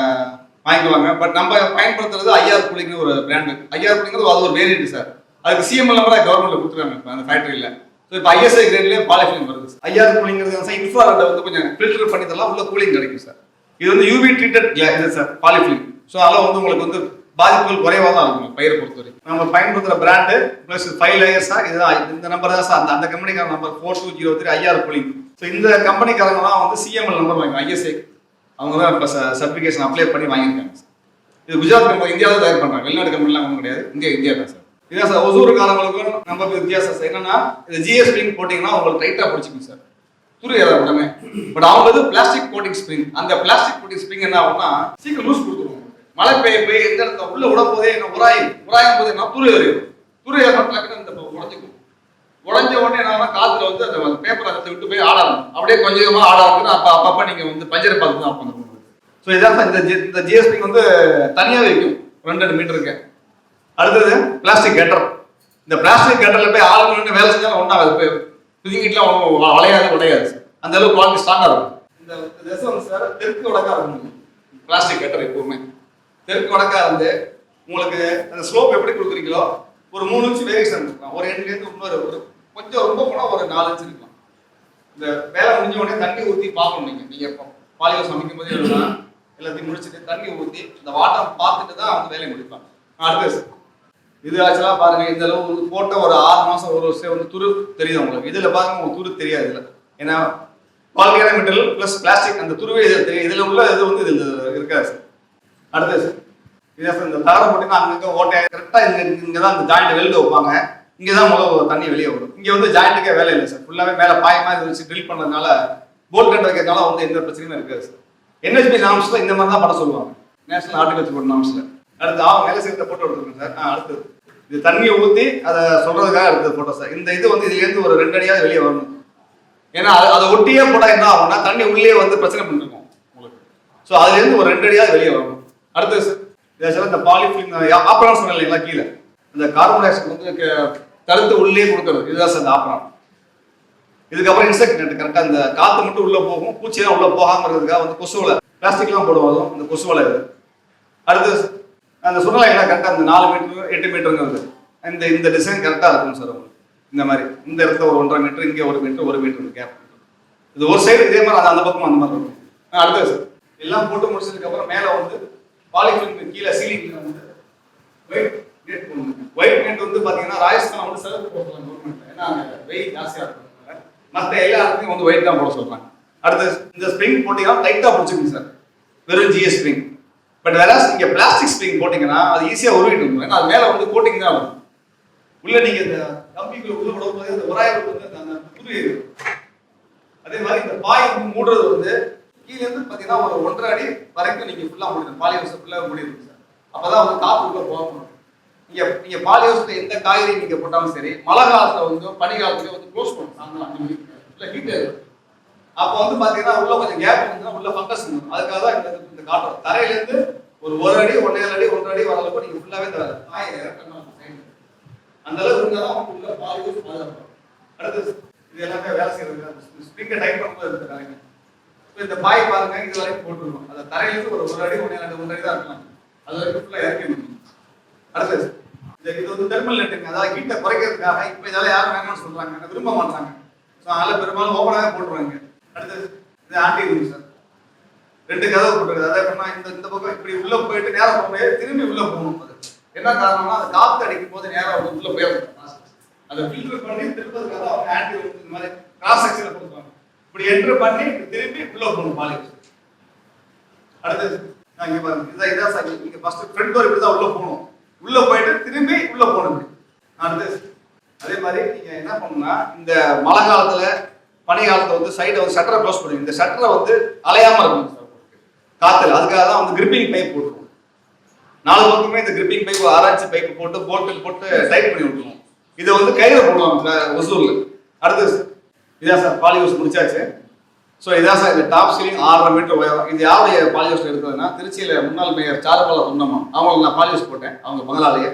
வாங்கிக்குவாங்க. பட் நம்ம பயன்படுத்துறது ஐஆர் கூலிங்னு ஒரு பிராண்டு. ஐஆர் கூலிங்கிறது அது ஒரு வேரியன்ட் சார். அதுக்கு சிஎம்எல் நம்பர் கவர்மெண்ட்ல கொடுத்துருக்காங்க இப்போ அந்த ஃபேக்டரியில. ஸோ இப்போ ஐஎஸ்ஐ கிரேட்லேயே பாலிஃபிலிம் வருது. ஐஆர் கூலிங்கிறது இன்ஃப்ராரெட்டை வந்து கொஞ்சம் ஃபில்டர் பண்ணி தரலாம், உள்ள கூலிங் கிடைக்கும் சார். இது வந்து யூவி ட்ரீட்டட் இது சார் பாலிஃபிலிம். ஸோ அதெல்லாம் வந்து உங்களுக்கு வந்து பாதிப்புகள் குறைவாக தான் இருக்கும் பயிரை பொறுத்தவரை. நம்ம பயன்படுத்துகிற பிராண்டு ப்ளஸ் 5 லேயர்ஸா இதுதான். இந்த நம்பர் தான் சார் அந்த கம்பெனிக்கான நம்பர் 4203 ஐஆர் கூலிங். ஸோ இந்த கம்பெனிக்காரங்க தான் வந்து சிஎம்எல் நம்பர் வாங்கிக்கும் ஐஎஸ்ஐ. அவங்க தான் இப்போ சர்டிஃபிகேஷன் அப்ளை பண்ணி வாங்கியிருக்காங்க சார். இது குஜராத் கம்பெனி இந்தியாவில் தயார் பண்ணுறாங்க, வெளிநாடு கம்பெனிலாம் ஒன்றும் கிடையாது, இந்தியா தான் சார். இதான் சார் ஒசூருக்காரங்களுக்கும் நம்ம வித்தியாசம் சார். என்னன்னா இந்த ஜிஎஸ் ஸ்ப்ரிங் போட்டிங்கன்னா உங்களுக்கு டைட்டாக பிடிச்சிக்கும் சார், துரு ஏற உடனே. பட் அவங்க வந்து பிளாஸ்டிக் கோட்டிங் ஸ்ப்ரிங். அந்த பிளாஸ்டிக் கோட்டிங் ஸ்ப்ரிங் என்ன ஆகும்னா சீக்கிரம் லூஸ் கொடுத்துருவோம். மழை பெய்ய எந்த இடத்துல உள்ள விடும் போதே என்ன உராயும் போதே என்ன துரு ஏறிடும். துரு ஏறினாக்க இந்த உடஞ்சிக்கும். உடஞ்ச உடனே என்ன காத்துல வந்து அந்த பேப்பர் அதை விட்டு போய் ஆடாடும். அப்படியே கொஞ்சமா ஆடாதுன்னு அப்பப்ப நீங்க வந்து பஞ்சரை பார்த்து தான் பண்ணுங்க. ஸோ இதான் இந்த ஜிஎஸ்பி வந்து தனியாக வைக்கும் 2 மீட்டருக்கு. அடுத்தது பிளாஸ்டிக் கட்டர். இந்த பிளாஸ்டிக் கட்டர்ல போய் ஆளுங்க வேலை செஞ்சாலும் ஒன்றும் அது போய் பிதுங்கிட்டுலாம் உடையாது. அந்த அளவுக்கு குவாலிட்டி ஸ்ட்ராங்கா இருக்கும். இந்த திசை வந்து சார் தெற்கு வடக்கா இருக்கும் பிளாஸ்டிக் கட்டர். எப்பவுமே தெற்கு வடக்கா இருந்து உங்களுக்கு அந்த ஸ்லோப் எப்படி கொடுக்குறீங்களோ ஒரு 3 இன்ச் வேரியேஷன் இருக்கலாம். ஒரு எண்ட்லேருந்து இன்னொரு ஒரு கொஞ்சம் ரொம்ப போனால் ஒரு 4 இன்ச் இருக்கலாம். இந்த வேலை முடிஞ்ச உடனே தண்ணி ஊற்றி பார்க்கணும். நீங்கள் பாலியோ சமைக்கும் போதே எல்லாத்தையும் முடிச்சுட்டு தண்ணி ஊற்றி அந்த வாட்டர் பார்த்துட்டு தான் வந்து வேலையை முடிப்பாங்க. அடுத்தது இது ஆக்சுவலாக பாருங்க, இந்த அளவு வந்து போட்ட ஒரு 6 மாதம் 1 வருஷம் வந்து துரு தெரியுது உங்களுக்கு. இதில் பாருங்க உங்களுக்கு துரு தெரியாது. இல்லை ஏன்னா பாலிகான மெட்டீரியல் ப்ளஸ் பிளாஸ்டிக் அந்த துருவே இதில் தெரியும். இதில் உள்ள இது வந்து இதில் இருக்காது சார். அடுத்தது இதே சார் இந்த தகரம் போட்டிங்கன்னா அங்கங்கே ஓட்டையாக கரெக்டாக இங்கே தான் இந்த ஜாயிண்ட் வெளியில் வைப்பாங்க. இங்கே தான் முதல்ல தண்ணி வெளியே வரும். இங்கே வந்து ஜாயிண்ட்டுக்கே வேலை இல்லை சார். ஃபுல்லாகவே மேலே பாய மாதிரி வச்சு ட்ரில் பண்ணுறதுனால போல்ட் கட் வைக்கிறதுனால வந்து எந்த பிரச்சனையும் இருக்காது சார். NHB நாம்ஸில் இந்த மாதிரி தான் பண்ண சொல்லுவாங்க, நேஷனல் ஹார்டிகல்ச்சர் போர்ட் நாம்ஸில். அடுத்து மேலே சேர்த்த போட்டோ எடுத்துருக்கேன் சார். அடுத்தது இது தண்ணியை ஊற்றி அதை சொல்றதுக்காக எடுத்தது போட்டோ சார். இந்த இது வந்து இதுலேருந்து ஒரு 2 அடியாவது வெளியே வரணும். ஏன்னா அதை ஒட்டியே போட்டால் என்ன ஆகும்னா தண்ணி உள்ளே வந்து பிரச்சனை பண்ணிருக்கோம் உங்களுக்கு. ஸோ அதுலேருந்து ஒரு 2 அடியாவது வெளியே வரணும். அடுத்தது சார் இதை சார் இந்த பாலிஃபிலிம் ஆப்ரான் சொன்னேன் இல்லைங்களா, கீழே இந்த கார்பன் டை ஆக்சைடு வந்து தடுத்து உள்ளே கொடுக்கறது. இதுதான் சார் இந்த ஆப்ரான். இதுக்கப்புறம் இன்செக்ட் நெட். கரெக்டாக இந்த காற்று மட்டும் உள்ளே போகும், பூச்சியெல்லாம் உள்ளே போகாமல் இருக்கிறதுக்காக வந்து கொசுவலை பிளாஸ்டிக்லாம் போடுவோம். இந்த கொசுவலை இது. அடுத்து அந்த சுருளைங்களா கரெக்டாக அந்த 4 மீட்டர் 8 மீட்டருங்கிறது இந்த டிசைன் கரெக்டாக இருக்கும் சார். உங்களுக்கு இந்த மாதிரி இந்த இடத்துல ஒரு 1.5 மீட்டர், இங்கே 1 மீட்டர் 1 மீட்டர் கேப். இது ஒரு சைடு இதே மாதிரி அந்த பக்கம் அந்த மாதிரி இருக்கும். அடுத்தது சார் எல்லாம் போட்டு முடிச்சதுக்கப்புறம் மேலே வந்து பாலிஃபிலிம் கீழே சீலிங் வந்து ஒயிட் நெட் போடணும். ஒயிட் நெட் வந்து பார்த்தீங்கன்னா ராஜஸ்தான் வந்து செலவு போட சொல்லுவாங்க கவர்மெண்ட். ஏன்னா அங்கே வெயில் ஜாஸ்தியாக இருக்கும். மற்ற எல்லா இடத்துலையும் வந்து ஒயிட் தான் போட சொல்கிறாங்க. அடுத்து இந்த ஸ்ப்ரிங் போட்டிங்கன்னா டைட்டாக பிடிச்சிக்கணும் சார், வெறும் ஜிஎஸ் ஸ்ப்ரிங். பட் வேற இங்கே பிளாஸ்டிக் ஸ்ப்ரிங் போட்டிங்கன்னா அது ஈஸியாக உருவிட்டு இருக்கும். ஏன்னா அது மேலே வந்து கோட்டிங் தான் வரும். உள்ள நீங்கள் இந்த கம்பிக்குள்ள உள்ள விடும்போது அந்த உராய்வு வந்து அந்த புது. அதே மாதிரி இந்த பாய் வந்து மூடுறது வந்து கீழேருந்து பார்த்தீங்கன்னா ஒரு 1.5 அடி வரைக்கும் நீங்கள் ஃபுல்லாக முடியும். பாலியோஸ் ஃபுல்லாக முடியும் சார். அப்போதான் வந்து காற்று உள்ள போகணும். நீங்கள் பாலியோஸில் எந்த காய்கறி நீங்கள் போட்டாலும் சரி, மழை காலத்தில் வந்து பனி காலத்துல வந்து க்ளோஸ் பண்ணணும். இல்லை ஹீட் அப்போ வந்து பார்த்தீங்கன்னா உள்ள கொஞ்சம் கேப் இருந்துச்சுன்னா உள்ள ஃபங்கஸ் இருக்கும். அதுக்காக தான் இந்த காட்டும். தரையிலேருந்து ஒரு 1 அடி 1.5 அடி 1.5 அடி வர அளவுக்கு நீங்கள் ஃபுல்லாகவே இந்த காயை இறக்கணும். அந்த அளவுக்கு இருந்தால் தான் உள்ள பாலியோஸ் பாதுகாக்கும். அடுத்து இது எல்லாமே வேலை செய்யறது ஸ்ப்ரிங்கை டைட் பண்ணும்போது இருக்கிறாங்க. இந்த பாய் பாருங்க, இது வரைக்கும் போட்டுருக்கோம். அந்த தரையிலிருந்து ஒரு அடி 1 அடி தான் இருக்கலாம். அது வரைக்கும் ஃபுல்லாக இறக்கி விடணும். அடுத்தது இது வந்து தெர்மல் நெட்டுங்க, அதாவது ஹீட்டை குறைக்கிறதுக்காக. இப்போ இதெல்லாம் யாரும் வேணும்னு சொல்றாங்க, விரும்ப மாட்டாங்க. ஸோ அதில் பெரும்பாலும் ஓப்பனாகவே போட்டுருவாங்க. அடுத்தது இது ஆன்டி ரூம் சார், 2 கதவு போட்டுருக்குது. அதை எப்படின்னா இந்த பக்கம் இப்படி உள்ள போயிட்டு நேரம் போக முடியாது, திரும்பி உள்ள போகணும். அது என்ன காரணம்னா அது காற்று அடிக்கும் போது நேரம் வந்து உள்ள போயிடும். அதை ஃபில்டர் பண்ணி திருப்பதுக்காக அவங்க ஆன்டி ரூம் இந்த மாதிரி கிராஸ் செக்ஷனில் கொடுத்துருவாங்க. இப்படி என்டர் பண்ணி திரும்பி உள்ள போகணும் பாலிவுட். அடுத்தது இங்க பாருங்க, இதான் சார். நீங்க ஃபர்ஸ்ட் ஃப்ரண்ட் டோர் இப்படி தான் உள்ள போகணும், உள்ள போயிட்டு திரும்பி உள்ள போகணும். அடுத்தது அதே மாதிரி நீங்க என்ன பண்ணணும்னா, இந்த மழை காலத்துல பனி காலத்துல வந்து சைடை வந்து ஷட்டரை க்ளோஸ் பண்ணுவீங்க. இந்த ஷட்டரை வந்து அலையாம இருக்கணும் சார் காத்துல. அதுக்காக தான் வந்து கிரிப்பிங் பைப் போட்டுருவோம். 4 பக்கமே இந்த கிரிப்பிங் பைப், ஆராய்ச்சி பைப் போட்டு போல்ட் போட்டு டைட் பண்ணி விட்டுருவோம். இதை வந்து கையில போடுவாங்க ஒசூர்ல. அடுத்தது இதான் சார் பாலிஹவுஸ் முடிச்சாச்சு. ஸோ இதான் சார் இந்த டாப் சீலிங் 6.5 மீட்டர் உயரம். இது யாருடைய பாலிஹவுஸ்ல எடுத்ததுன்னா, திருச்சியில முன்னாள் மேயர் சாருபாலா சொன்னமா அவங்களுக்கு நான் பாலிஹவுஸ் போட்டேன். அவங்க பங்களாலேயே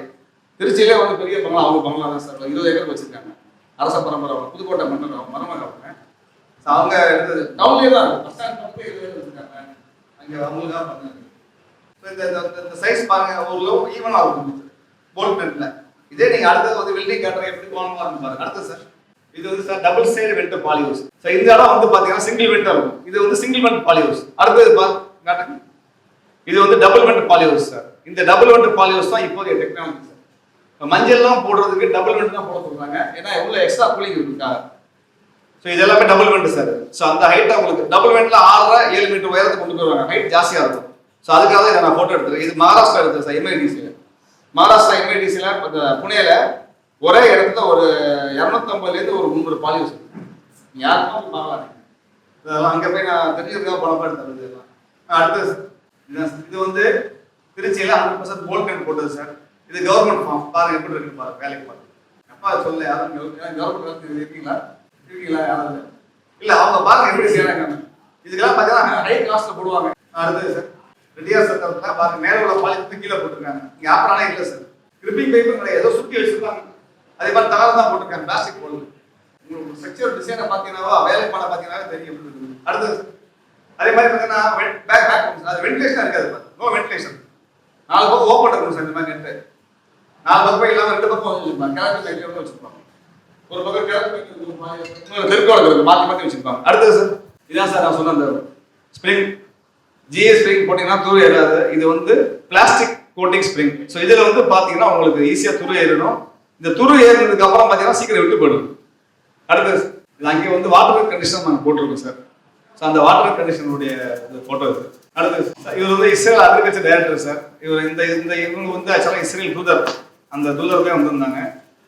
திருச்சியிலே வந்து பெரிய பங்களா, அவங்க பங்களா தான் சார். 20 ஏக்கர் வச்சிருக்காங்க. அரச பரம்பரை புதுக்கோட்டை மன்னர் அவங்க மருமக அவங்க. ஸோ அவங்க எடுத்தது டவுன்லேயே தான் பஸ் ஸ்டாண்ட் பக்கத்துல 20 ஏக்கர் வச்சிருக்காங்க. அங்கே அவங்களுக்காக பண்ணாங்க. ஸோ இந்த சைஸ் பாருங்க, ஒரு லோ ஈவனாக இருக்கும் போல்ட் நெட்ல. இதே நீங்க அடுத்தது வந்து வெல்டிங் காட்டுற எப்படி போகணுமா இருக்கும் பாருங்க. அடுத்தது சார் இது வந்து sir double side went polyhouse. So இந்த இடம் வந்து பாத்தீங்கன்னா சிங்கிள் வெண்டா இருக்கும். இது வந்து சிங்கிள் வெண்ட் பாலிஹவுஸ். அடுத்தது காட்டுங்க, இது வந்து டபுள் வெண்ட் பாலிஹவுஸ் சார். இந்த டபுள் வெண்ட் பாலிஹவுஸ் தான் இப்போதைய டெக்னாலஜி சார். மஞ்சள்லாம் போடுறதுக்கு டபுள் வெண்ட் தான் போட சொல்றாங்க, ஏன்னா எவ்வளவு எக்ஸ்ட்ரா கூலிங் இருக்காங்க. ஸோ இது எல்லாமே டபுள் வெண்ட் சார். ஸோ அந்த ஹைட்டா உங்களுக்கு டபுள் வெண்ட்ல 6.5-7 மீட்டர் உயரத்துக்கு கொண்டு போயிருவாங்க. ஹைட் ஜாஸ்தியா இருக்கும். ஸோ அதுக்காக தான் இதை நான் போட்டோ எடுத்துருக்கேன். இது மகாராஷ்டிரா எடுத்தது சார், எம்ஐடிசியில். மகாராஷ்டிரா எம்ஐடிசியில் இப்போ புனேல ஒரே இடத்துல ஒரு 250லேருந்து ஒரு 300 பாலிஹவுஸ் இருக்கு. யாருக்கும் பார்க்கலாம். இதெல்லாம் அங்கே போய் நான் தெரிஞ்சதுக்காக பணம் எடுத்தது இதெல்லாம். அடுத்தது இது வந்து திருச்சியில் 100% போல்ட் நெட் போட்டது சார். இது கவர்மெண்ட் ஃபார்ம் பாருங்க, எப்படி இருக்கு பாருங்க, வேலைக்கு பாருங்க. அப்பா சொல்ல யாரும் கவர்மெண்ட் இருக்கீங்களா யாரும் இல்லை, அவங்க பாருங்க எப்படி செய்யறாங்க. இதுக்கெல்லாம் பார்த்தீங்கன்னா ஹை கிளாஸ்ல போடுவாங்க. அடுத்தது சார் ரெடியார் சட்டத்துல பாருங்க, மேல உள்ள பாலிஹவுஸ் கீழே போட்டுருக்காங்க. இங்கே ஆப்பரானே இல்லை சார். கிரிப்பிங் பைப்பும் கிடையாது, ஏதோ சுற்றி வச்சிருக்காங்க. அதே மாதிரி தகவல் தான் போட்டிருக்காங்க, பிளாஸ்டிக் போடுது. உங்களுக்கு ஸ்ட்ரக்சர் டிசைனை பார்த்தீங்கன்னா வேலை பண்ண பார்த்தீங்கன்னா தெரியும். அடுத்தது அதே மாதிரி பார்த்தீங்கன்னா அது வென்டிலேஷன் இருக்காது, நோ வென்டிலேஷன். 4 பக்கம் ஓப்பன் இருக்கும் சார். இந்த மாதிரி நெட்டு 4 பக்கம் இல்லாமல் 2 பக்கம் வச்சிருப்பாங்க. கிழக்கு சைட்ல வச்சிருப்பாங்க. ஒரு பக்கம் கிழக்கு தெற்கோட மாற்றி வச்சிருப்பாங்க. அடுத்தது சார் இதான் சார் நான் சொன்ன அந்த ஸ்ப்ரிங் ஜிஎஸ் ஸ்ப்ரிங் போட்டீங்கன்னா துரு ஏறாது. இது வந்து பிளாஸ்டிக் கோட்டிங் ஸ்ப்ரிங். ஸோ இதுல வந்து பாத்தீங்கன்னா உங்களுக்கு ஈஸியா துரு ஏறணும். இந்த துரு ஏறினதுக்கு அப்புறம் பாத்தீங்கன்னா சீக்கிரம் விட்டு போயிடும். அடுத்தது இது அங்கே வந்து வாட்டர் கண்டிஷன் நாங்கள் போட்டிருக்கோம் சார். ஸோ அந்த வாட்டர் கண்டிஷனுடைய போட்டோ இருக்கு. அடுத்தது இவர் வந்து இஸ்ரேல் அக்ரிகல்ச்சர் டைரக்டர் சார். இவர் இவங்க வந்து ஆக்சுவலாக இஸ்ரேல் தூதர், அந்த தூதருக்கே வந்திருந்தாங்க.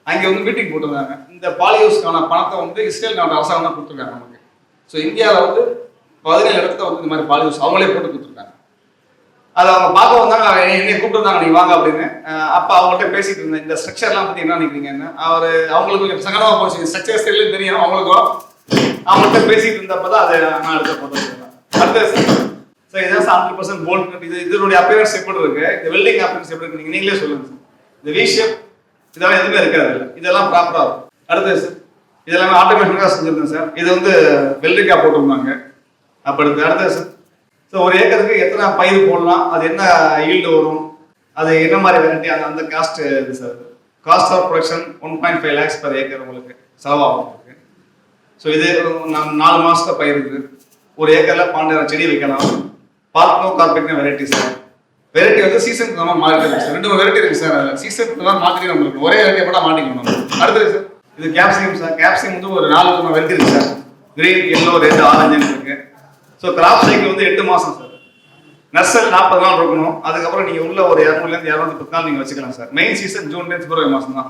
அங்கே வந்து மீட்டிங் போட்டிருந்தாங்க. இந்த பாலிஹவுஸ்க்கான பணத்தை வந்து இஸ்ரேல் நாட்டு அரசாங்கம் தான் கொடுத்துருக்காங்க நமக்கு. ஸோ இந்தியாவில் வந்து 17 இடத்துல வந்து இந்த மாதிரி பாலிஹவுஸ் அவங்களே போட்டு கொடுத்துருக்காங்க. அதை அவங்க பார்க்க வந்தாங்க, என்னை கூப்பிட்டு வந்தாங்க, நீங்க வாங்க அப்படின்னு. அப்போ அவங்கள்ட்ட பேசிட்டு இருந்தேன், இந்த ஸ்ட்ரக்சர்லாம் பத்தி என்ன நினைக்கிறீங்க. அவங்களுக்கு சங்கடமா போச்சு, ஸ்ட்ரக்சர் ஸ்டைலும் தெரியும் அவங்களுக்கும். அவங்கள்ட்ட பேசிட்டு இருந்தப்பதான் அதை நான் அடுத்த போட்டோ. அடுத்த சார் இதான் 100% போல்ட். இதனுடைய அப்பியரன்ஸ் எப்படி இருக்கு, இந்த வெல்டிங் அப்பியரன்ஸ் எப்படி இருக்கு நீங்களே சொல்லுங்க சார். இந்த வி ஷேப் இதெல்லாம் எதுவுமே இருக்காது, இதெல்லாம் ப்ராப்பரா இருக்கும். அடுத்தது சார் இதெல்லாமே ஆட்டோமேட்டிக்காக செஞ்சிருந்தேன் சார். இது வந்து வெல்டிங்கா போட்டிருந்தாங்க. அப்போ அடுத்தது சார் ஸோ ஒரு ஏக்கருக்கு எத்தனை பயிர் போடலாம், அது என்ன ஈல்டு வரும், அது என்ன மாதிரி வெரைட்டி, அந்த காஸ்ட் இது sir. Cost of production 1.5 lakhs per acre உங்களுக்கு செலவாகும் உங்களுக்கு. ஸோ இது 4 மாசத்துல பயிர் இருக்குது. ஒரு ஏக்கர்ல 12 செடி வைக்கலாம். பார்க்னோ கார்பெட்னு வெரைட்டி சார். வெரைட்டி வந்து சீசனுக்கு தான் மாறிட்டு இருக்கு சார். 2 வெரைட்டி இருக்கு சார். சீசனுக்கு தான் மாற்றிட்டு நம்மளுக்கு ஒரே வெரைட்டியை கூட மாட்டிக்கணும். அடுத்தது சார் இது கேப்சிகம் சார். கேப்சிகம் வந்து ஒரு 4 வெரைட்டி இருக்கு சார். கிரீன், எல்லோ, ரெட், ஆரஞ்சுன்னு இருக்கு. ஸோ கிராப் சைக்கிள் வந்து 8 மாசம் சார். நர்சரி 40 நாள் இருக்கணும். அதுக்கப்புறம் நீங்க உள்ள ஒரு 200 இருந்து 210 நாள் நீங்க வச்சுக்கலாம் சார். மெயின் சீசன் ஜூன் பிப்ரவரி மாசம் தான்.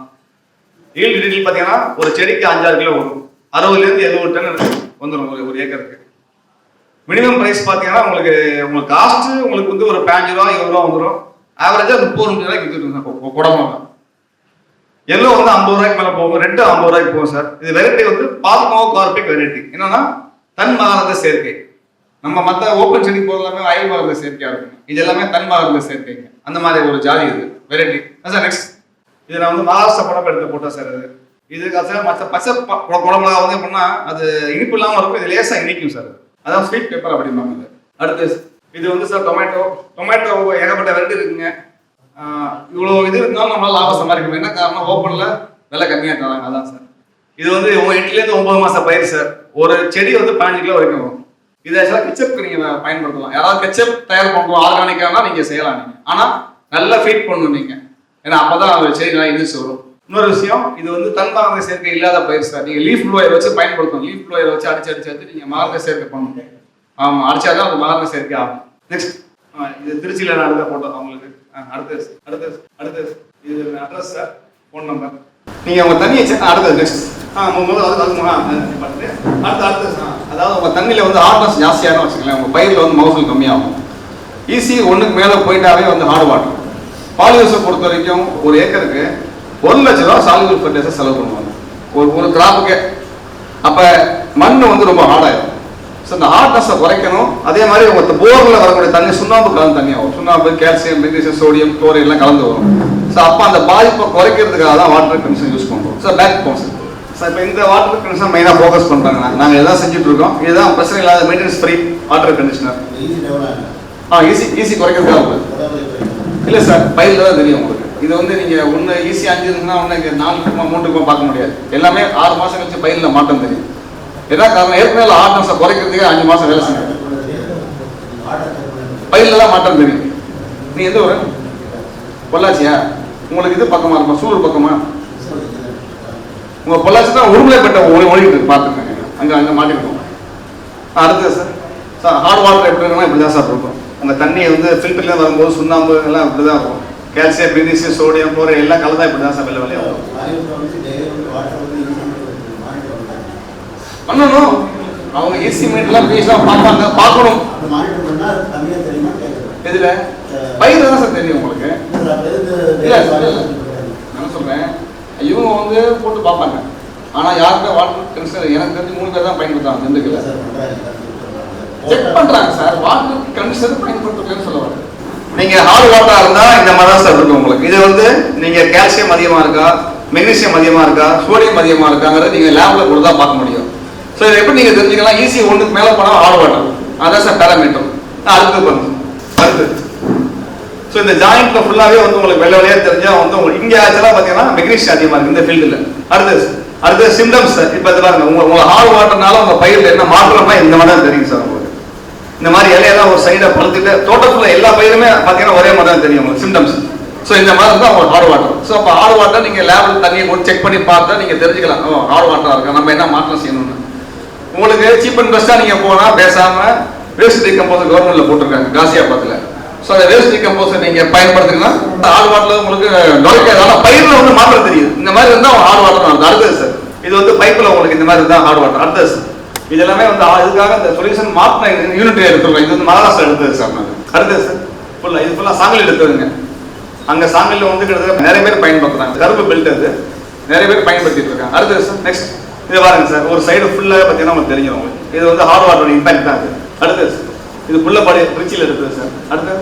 ஈல்டு டீட்டெயில் பார்த்தீங்கன்னா ஒரு செடிக்கு 5-6 கிலோ வரும். 60-70 டன் வந்துடும் ஒரு ஏக்கருக்கு. மினிமம் பிரைஸ் பார்த்தீங்கன்னா உங்களுக்கு காஸ்ட் உங்களுக்கு வந்து ஒரு 15 ரூபா 20 ரூபா வந்துடும். ஆவரேஜா 30 ரூபாய்க்கு வித்துட்டு குடமாக. எல்லோ வந்து 50 ரூபாய்க்கு மேலே போகும். ரெட்டு 50 ரூபாய்க்கு போகும் சார். இது வெரைட்டி வந்து பால்மோ கார்பிக் வெரைட்டி. என்னன்னா தன் மகரந்த சேர்க்கை. நம்ம மற்ற ஓப்பன் செடி போடலாமே அயல் மகரந்த சேர்க்கையா இருக்கும். இது எல்லாமே தன் மகரந்த சேர்க்கைங்க. அந்த மாதிரி ஒரு ஜாதி இது வெரைட்டி சார். நெக்ஸ்ட் இது நான் வந்து மகாராஷ்டிரா படம் எடுத்த போட்டோ சார். இது இது சார் மற்ற பச்சை குழம்புல வந்து எப்படின்னா அது இனிப்பு இல்லாமல் இருக்கும், இது லேசாக இனிக்கும் சார். அதான் ஸ்வீட் பெப்பர் அப்படிம்பாங்க. அடுத்து இது வந்து சார் டொமேட்டோ ஏகப்பட்ட வெரைட்டி இருக்குங்க. இவ்வளோ இது இருந்தாலும் நம்மளால லாபம் சம்பாதிக்கணும். என்ன காரணம், ஓப்பனில் விலை கம்மியாக தராங்க, அதான் சார். இது வந்து 8லேருந்து 9 மாதம் பயிர் சார். ஒரு செடி வந்து 15 கிலோ வரைக்கும் வரும். இதை ஆக்சுவலாக கெச்சப்க்கு நீங்கள் பயன்படுத்தலாம். யாராவது கெச்சப் தயார் பண்ணுறோம் ஆர்கானிக்கானா நீங்கள் செய்யலாம் நீங்கள். ஆனால் நல்லா ஃபீட் பண்ணணும் நீங்கள், ஏன்னா அப்போ தான் செடி நல்லா இனிச்சு வரும். இன்னொரு விஷயம், இது வந்து தன்பாக சேர்க்கை இல்லாத பயிர் சார். நீங்கள் லீஃப் ப்ளோயர் வச்சு பயன்படுத்தணும். லீஃப் ப்ளோயர் வச்சு அடிச்சு நீங்கள் மகரந்த சேர்க்கை பண்ணணும். ஆமாம், அடிச்சாதான் அது மகரந்த சேர்க்கை ஆகும். நெக்ஸ்ட் இது திருச்சியில் நடந்த போட்டோ அவங்களுக்கு. அடுத்தது இது அட்ரஸ் சார், ஃபோன் நம்பர். நீங்கள் உங்கள் தண்ணியை அடுத்தது நெக்ஸ்ட் அடுத்தது அதாவது உங்கள் தண்ணியில் வந்து ஹார்ட்னஸ் ஜாஸ்தியாக வச்சுக்கலாம். உங்கள் பயிரில் வந்து மகசூல் கம்மியாகும். ஈஸி 1க்கு மேலே போயிட்டாவே வந்து ஹார்ட் வாட்டர். பாலியூஸை பொறுத்த வரைக்கும் ஒரு ஏக்கருக்கு 1 லட்ச ரூபா சாலிபிள் ஃபெர்டிலைசர் செலவு பண்ணுவாங்க ஒரு கிராப்புக்கு. அப்போ மண் வந்து ரொம்ப ஹார்டாயிடும். ஸோ இந்த ஹார்ட்னஸை குறைக்கணும். அதே மாதிரி உங்கள் போரில் வரக்கூடிய தண்ணி சுண்ணாம்பு கலந்து தண்ணியாகும். சுண்ணாம்பு, கால்சியம், மெக்னீசியம், சோடியம், குளோரைன் எல்லாம் கலந்து வரும். ஸோ அப்போ அந்த பாதிப்பை குறைக்கிறதுக்காக தான் வாட்டர் கண்டிஷன் யூஸ் பண்ணுறோம். So pack concept sir. இப்போ இந்த வாட்டர் கண்டிஷன் மெயினாக ஃபோக்கஸ் பண்ணுறாங்க. நாங்கள் எதாவது செஞ்சுட்டு இருக்கோம். இதுதான் பிரச்சனை இல்லாத maintenance free water conditioner. Easy குறைக்கிறதுக்காக இல்லை சார், பயிரில் தான் தெரியும் உங்களுக்கு. இது வந்து நீங்கள் ஒன்று ஈஸி 5 இருந்துன்னா ஒன்று 4 ட்ரிப்பா 3 ட்ரிப்பா பார்க்க முடியாது. எல்லாமே 6 மாதம் கழிச்சு பயிரில் மாற்றம் தெரியும். எதாவது காரணம், ஏற்கனவே ஹார்ட்னஸை குறைக்கிறதுக்கு 5 மாதம் வேலை செய்யும். பயிரில் தான் மாற்றம் தெரியும். நீ எந்த ஒரு பொள்ளாச்சியா? உங்களுக்கு இது பக்கமாக இருக்கும், சூலூர் பக்கமா? உங்கள் பொள்ளாச்சி தான் உருளைப்பட்ட ஒழிக்கிட்டு இருக்கு, பார்த்துருக்காங்க. அங்கே மாட்டிருக்கோம். அடுத்தது சார் ஹார்ட் வாட்டர் எப்படி இருக்குன்னா இப்படி தான் சார் இருக்கும். உங்கள் தண்ணி வந்து ஃபில்டர்லேருந்து வரும்போது சுண்ணாம்பு எல்லாம் இப்படி தான் இருக்கும். கால்சியம், மெக்னீசியம், சோடியம், குளோரைன் எல்லாம் கலந்தா இப்படி தான் சார் வெளியே வரும். பண்ணணும். அவங்க ஈஸி மீட்டர்லாம் பேசலாம் பார்க்கணும். எதுல பயிர் தான் சார் தெரியும் உங்களுக்கு. இல்லை நான் சொல்கிறேன், இவங்க வந்து போட்டு பார்ப்பாங்க. ஆனால் யாருமே வாட்டர் கன்சர் எனக்கு தெரிஞ்சு 3 பேர் தான் பயன்படுத்துறாங்க. திண்டுக்கல்ல செக் பண்ணுறாங்க சார். வாட்டர் கன்சர் பயன்படுத்துறதுன்னு சொல்ல வரேன். நீங்கள் ஹார்ட் வாட்டராக இருந்தால் இந்த மாதிரி தான் சார் இருக்கும் உங்களுக்கு. இது வந்து நீங்கள் கால்சியம் அதிகமாக இருக்கா, மெக்னீசியம் அதிகமாக இருக்கா, சோடியம் அதிகமாக இருக்காங்கிறத நீங்கள் லேபில் கூட தான் பார்க்க முடியும். ஸோ இதை எப்படி நீங்கள் தெரிஞ்சுக்கலாம்? ஈஸி 1க்கு மேலே போனால் ஹார்ட் வாட்டர், அதான் சார் பேராமீட்டர். அடுத்து பண்ணும் ஸோ இந்த ஜாயிண்ட்ல ஃபுல்லாகவே வந்து உங்களுக்கு வெள்ளை வெள்ளையாக தெரிஞ்சால் வந்து உங்களுக்கு இங்கே ஆக்சுவலாக பார்த்தீங்கன்னா மெக்னீசியம் அதிகமாக இருக்குது இந்த ஃபீல்டில். அடுத்து சிம்டம்ஸ் சார். இப்போ இது பாருங்க, உங்களை ஹார்ட் வாட்டர்னால உங்கள் பயிரில் என்ன மாற்றம்னா இந்த மாதிரி தான் தெரியும் சார் உங்களுக்கு. இந்த மாதிரி இலையெல்லாம் ஒரு சைடை பழுத்துட்டு தோட்டத்தில் எல்லா பயிருமே பார்த்தீங்கன்னா ஒரே மாதிரி தான் தெரியும் உங்களுக்கு சிம்டம்ஸ். ஸோ இந்த மாதிரி தான் உங்களுக்கு ஹார்ட் வாட்டர். ஸோ அப்போ ஹார்ட் வாட்டர் நீங்கள் லேபில் தண்ணியை போட்டு செக் பண்ணி பார்த்தா நீங்கள் தெரிஞ்சுக்கலாம் ஹார்ட் வாட்டராக இருக்கா, நம்ம என்ன மாற்றம் செய்யணும்னு. உங்களுக்கு சீப் அண்ட் பெஸ்ட்டாக நீங்கள் போனால் பேசாமல் வேஸ்ட் டீகம்போசர் கவர்மெண்ட்டில் போட்டிருக்காங்க காசியாபாத்தில். ஸோ அந்த வேஸ்ட் டீகம்போசர் நீங்கள் பயன்படுத்திங்கன்னா ஹார்ட் வாட்டரில் உங்களுக்கு நுழைக்காது. ஆனால் பயிரில் வந்து மாற்றம் தெரியுது. இந்த மாதிரி இருந்தால் ஹார்ட் வாட்டர் வருது. அடுத்தது சார், இது வந்து பைப்பில் உங்களுக்கு இந்த மாதிரி இருந்தால் ஹார்ட் வாட்டர். அடுத்தது சார், இது எல்லாமே வந்து இதுக்காக இந்த சொல்யூஷன் மாற்றின யூனிட் எடுத்துருக்கோம். இது வந்து மகாராஷ்டிரா எடுத்தது சார். அடுத்தது சார் ஃபுல்லாக இது ஃபுல்லாக சாங்கல் எடுத்ததுங்க. அங்கே சாங்கலில் வந்து கிட்டத்தட்ட நிறைய பேர் பயன்படுத்துறாங்க. கருப்பு பெல்ட் அது நிறைய பேர் பயன்படுத்திட்டு இருக்காங்க. அடுத்தது சார் நெக்ஸ்ட் இது பாருங்க சார், ஒரு சைடு ஃபுல்லாக பார்த்தீங்கன்னா உங்களுக்கு தெரியும் உங்களுக்கு. இது வந்து ஹார்ட் வாட்டரோட இம்பாக்ட் தான் அது. அடுத்தது இது புள்ளப்பாடி திருச்சியில் எடுத்தது சார். அடுத்தது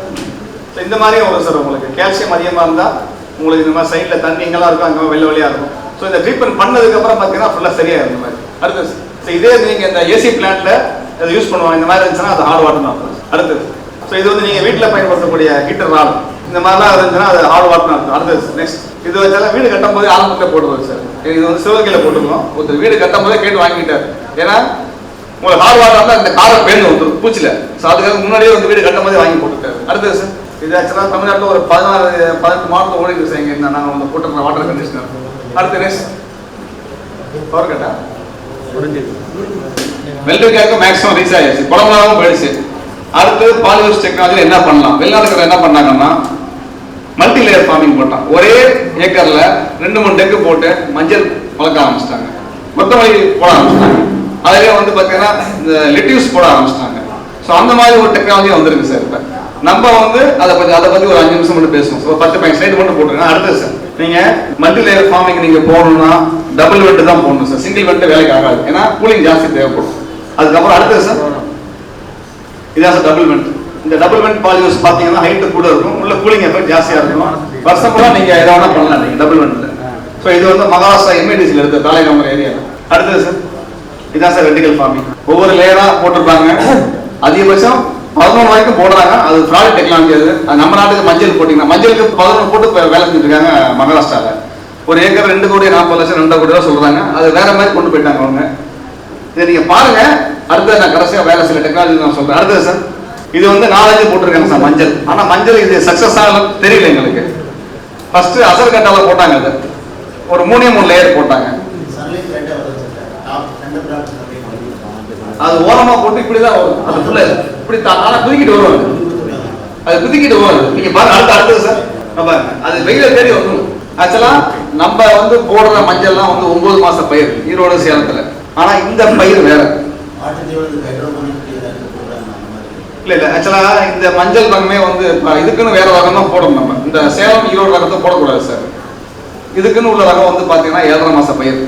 ஸோ இந்த மாதிரியே வரும் சார். உங்களுக்கு கால்சியம் அதிகமாக இருந்தால் உங்களுக்கு இந்த மாதிரி சைடில் தண்ணி எங்கெல்லாம் இருக்கும் அங்கே வெள்ளை வெளியாக இருக்கும். ஸோ இந்த ட்ரீட்மெண்ட் பண்ணதுக்கப்புறம் பார்த்தீங்கன்னா ஃபுல்லாக சரியாக இந்த மாதிரி. அடுத்தது ஸோ இதே நீங்கள் இந்த ஏசி பிளான்ட்ல அதை யூஸ் பண்ணுவாங்க. இந்த மாதிரி இருந்துச்சுன்னா அது ஹார்ட் வாட்டர் தான். அடுத்தது ஸோ இது வந்து நீங்கள் வீட்டில் பயன்படுத்தக்கூடிய ஹீட்டர் ரால் இந்த மாதிரிலாம் இருந்துச்சுன்னா அது ஹார்ட் வாட்டர் தான். அடுத்தது நெக்ஸ்ட் இது வச்சாலும் வீடு கட்டும் போதே ஆரம்பத்தில் போட்டுருவாங்க சார். இது வந்து சிவகையில் போட்டுருக்கோம். ஒருத்தர் வீடு கட்டும் போதே கேட்டு வாங்கிட்டார். ஏன்னா உங்களுக்கு ஹார்ட் வாட்டர் இருந்தால் இந்த காரை பேருந்து வந்துடும் பூச்சில். ஸோ அதுக்காக முன்னாடியே வந்து வீடு கட்டும் போதே வாங்கி போட்டுருக்காரு. அடுத்தது சார் இது ஆக்சுவலாக தமிழ்நாட்டில் ஒரு 18 மாதத்தில் ஓடிக்கு சார். இங்கே நாங்கள் வந்து போட்டுருக்கோம் வாட்டர் கண்டிஷனர். அடுத்த நெக்ஸ்ட் பவர் கட்டா வெள்ளரிக்காய்க்கு மேக்ஸிமம் ரீச் ஆகிடுச்சு, குழம்புலாவும் போயிடுச்சு. அடுத்தது பாலியூஸ் டெக்னாலஜியில் என்ன பண்ணலாம்? வெளிநாட்டுல என்ன பண்ணாங்கன்னா மல்டி லேயர் ஃபார்மிங் போட்டான். ஒரே ஏக்கர்ல 2-3 டெக்கு போட்டு மஞ்சள் வளர்க்க ஆரம்பிச்சிட்டாங்க, கொத்தமல்லி போட ஆரம்பிச்சிட்டாங்க. அதிலே வந்து பார்த்தீங்கன்னா இந்த லெட்யூஸ் போட ஆரம்பிச்சிட்டாங்க. ஸோ அந்த மாதிரி ஒரு டெக்னாலஜி வந்திருக்கு சார். இப்போ நம்ம வந்து அதை பற்றி ஒரு 5 நிமிஷம் மட்டும் பேசுவோம். ஸோ 10 ஸ்லைடு மட்டும் போட்டுருங்க. அடுத்தது சார், நீங்கள் மல்டி லேயர் ஃபார்மிங் நீங்கள் போகணும்னா டபுள் வெண்ட் தான் போடணும் சார். சிங்கிள் வெண்ட் வேலைக்கு ஆகாது, ஏன்னா கூலிங் ஜாஸ்தி தேவைப்படும். அதுக்கப்புறம் அடுத்தது சார் இதான் சார் டபுள் வெண்ட். இந்த டபுள் வெண்ட் பாலியூஸ் பார்த்தீங்கன்னா ஹைட்டு கூட இருக்கும், உள்ள கூலிங் எஃபெக்ட் ஜாஸ்தியாக இருக்கும். வருஷம் கூட நீங்கள் எதை வேணா பண்ணலாம் நீங்கள் டபுள் வெண்ட்டில். ஸோ இது வந்து மகாராஷ்டிரா எம்ஐடிசியில் எடுத்த தாலைநகர் ஏரியா. அடுத்தது சார் இதுதான் சார் வெர்டிகல் ஃபார்மிங். ஒவ்வொரு லேயராக போட்டிருப்பாங்க. அதிகபட்சம் 11 வரைக்கும் போடுறாங்க. அது ஃப்ராட் டெக்னாலஜி. அது நம்ம நாட்டுக்கு மஞ்சள் போட்டிங்கன்னா மஞ்சளுக்கு 11 போட்டு இப்போ வேலை செஞ்சுட்டு இருக்காங்க மகாராஷ்டிராவில். ஒரு ஏக்கர் 2 கோடி 40 லட்சம் 2 கோடி தான் சொல்கிறாங்க. அது வேற மாதிரி கொண்டு போயிட்டாங்க அவங்க. இதை நீங்கள் பாருங்க. அடுத்தது நான் கடைசியாக வேலை சில டெக்னாலஜி நான் சொல்கிறேன். அடுத்தது சார் இது வந்து 4-5 போட்டிருக்காங்க சார் மஞ்சள். ஆனால் மஞ்சள் இது சக்ஸஸ் ஆகலாம் தெரியல எங்களுக்கு. ஃபர்ஸ்ட் அசர் கட்டால போட்டாங்க. அது ஒரு 3 லேயர் போட்டாங்க. அது ஓரமா போட்டு இப்படிதான் வரும். அது ஃபுல்லா இப்படி ஆனா குதிக்கிட்டு வரும். அது குதிக்கிட்டு வரும். நீங்க பாருங்க. அடுத்தது சார் பாருங்க. அது வெயில தேடி வரும். ஆக்சுவலா நம்ம வந்து போடுற மஞ்சள்லாம் வந்து 9 மாச பயிர் ஈரோடு சேலத்துல. ஆனா இந்த பயிர் வேற. இல்ல ஆக்சுவலா இந்த மஞ்சள் ரகமே வந்து இதுக்குன்னு வேற ரகம் தான் போடணும். நம்ம இந்த சேலம் ஈரோடு ரகத்தை போடக்கூடாது சார். இதுக்குன்னு உள்ள ரகம் வந்து பாத்தீங்கன்னா 7.5 மாச பயிர்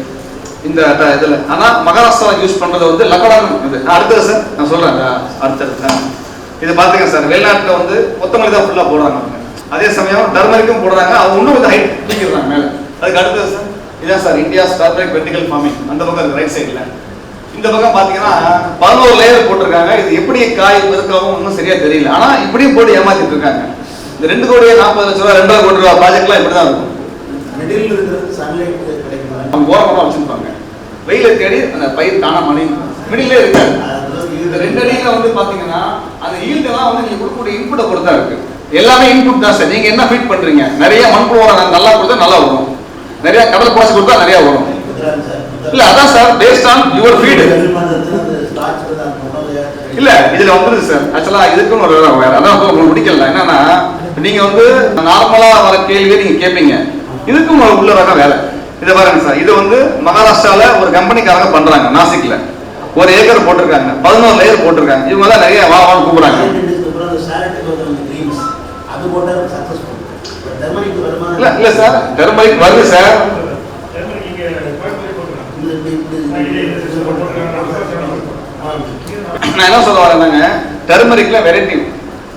இந்த இதுல. ஆனா மகாராஷ்டிரா யூஸ் பண்றது வந்து லக்கடான். இது அடுத்தது சார் நான் சொல்றேன். அடுத்தது இது பாத்தீங்க சார். வெளிநாட்டுல வந்து கொத்தமல்லி தான் ஃபுல்லா போடுறாங்க. அதே சமயம் டர்மரிக்கும் போடுறாங்க. அது இன்னும் கொஞ்சம் ஹைட் தூக்கிடுறாங்க மேல. அதுக்கு அடுத்தது சார் இதான் sir India start vertical farming. அந்த பக்கம் இருக்கு ரைட் சைட்ல. இந்த பக்கம் பாத்தீங்கன்னா 11 லேயர் போட்டிருக்காங்க. இது எப்படி காய் பெருக்கவும் ஒன்றும் சரியா தெரியல. ஆனா இப்படியும் போட்டு ஏமாத்திட்டு இருக்காங்க. இந்த 2 கோடி 40 லட்சம் ரூபாய் 2 கோடி ரூபாய் ப்ராஜெக்ட்லாம் இப்படிதான் இருக்கும். அவங்க ஓரமாக வச்சிருப்பாங்க. வெயில தேடி அந்த பயிர் தானா மணி மிடிலே இருக்காது. இந்த 2 அடியில வந்து பாத்தீங்கன்னா அந்த ஈல்டெல்லாம் வந்து நீங்க கொடுக்கக்கூடிய இன்புட்டை கொடுத்தா இருக்கு. எல்லாமே இன்புட் தான் சார். நீங்க என்ன ஃபீட் பண்றீங்க? நிறைய மண்புழு உரம் நல்லா கொடுத்தா நல்லா வரும். நிறைய கடல் பாசி கொடுத்தா நிறைய வரும். இல்ல அதான் sir based on your feed. இல்ல இதுல வந்துருது சார். ஆக்சுவலா இதுக்குன்னு ஒரு வேற அதான் உங்களுக்கு பிடிக்கல. என்னன்னா நீங்க வந்து நார்மலா வர கேள்வியை நீங்க கேட்பீங்க. இதுக்கும் உள்ள ரக வேலை. இதை பாருங்க சார். இது வந்து மகாராஷ்டிரால ஒரு கம்பெனிக்காரங்க பண்றாங்க. நாசிக்ல ஒரு ஏக்கர் போட்டிருக்காங்க. 11 லேயர் போட்டிருக்காங்க. இவங்க தான் நிறைய வான்னு கூப்பிடுறாங்க. இல்ல சார் டெர்மரிக் வருது சார். நான் என்ன சொல்ல வரேன்னாங்க டெர்மரிக்ல வெரைட்டி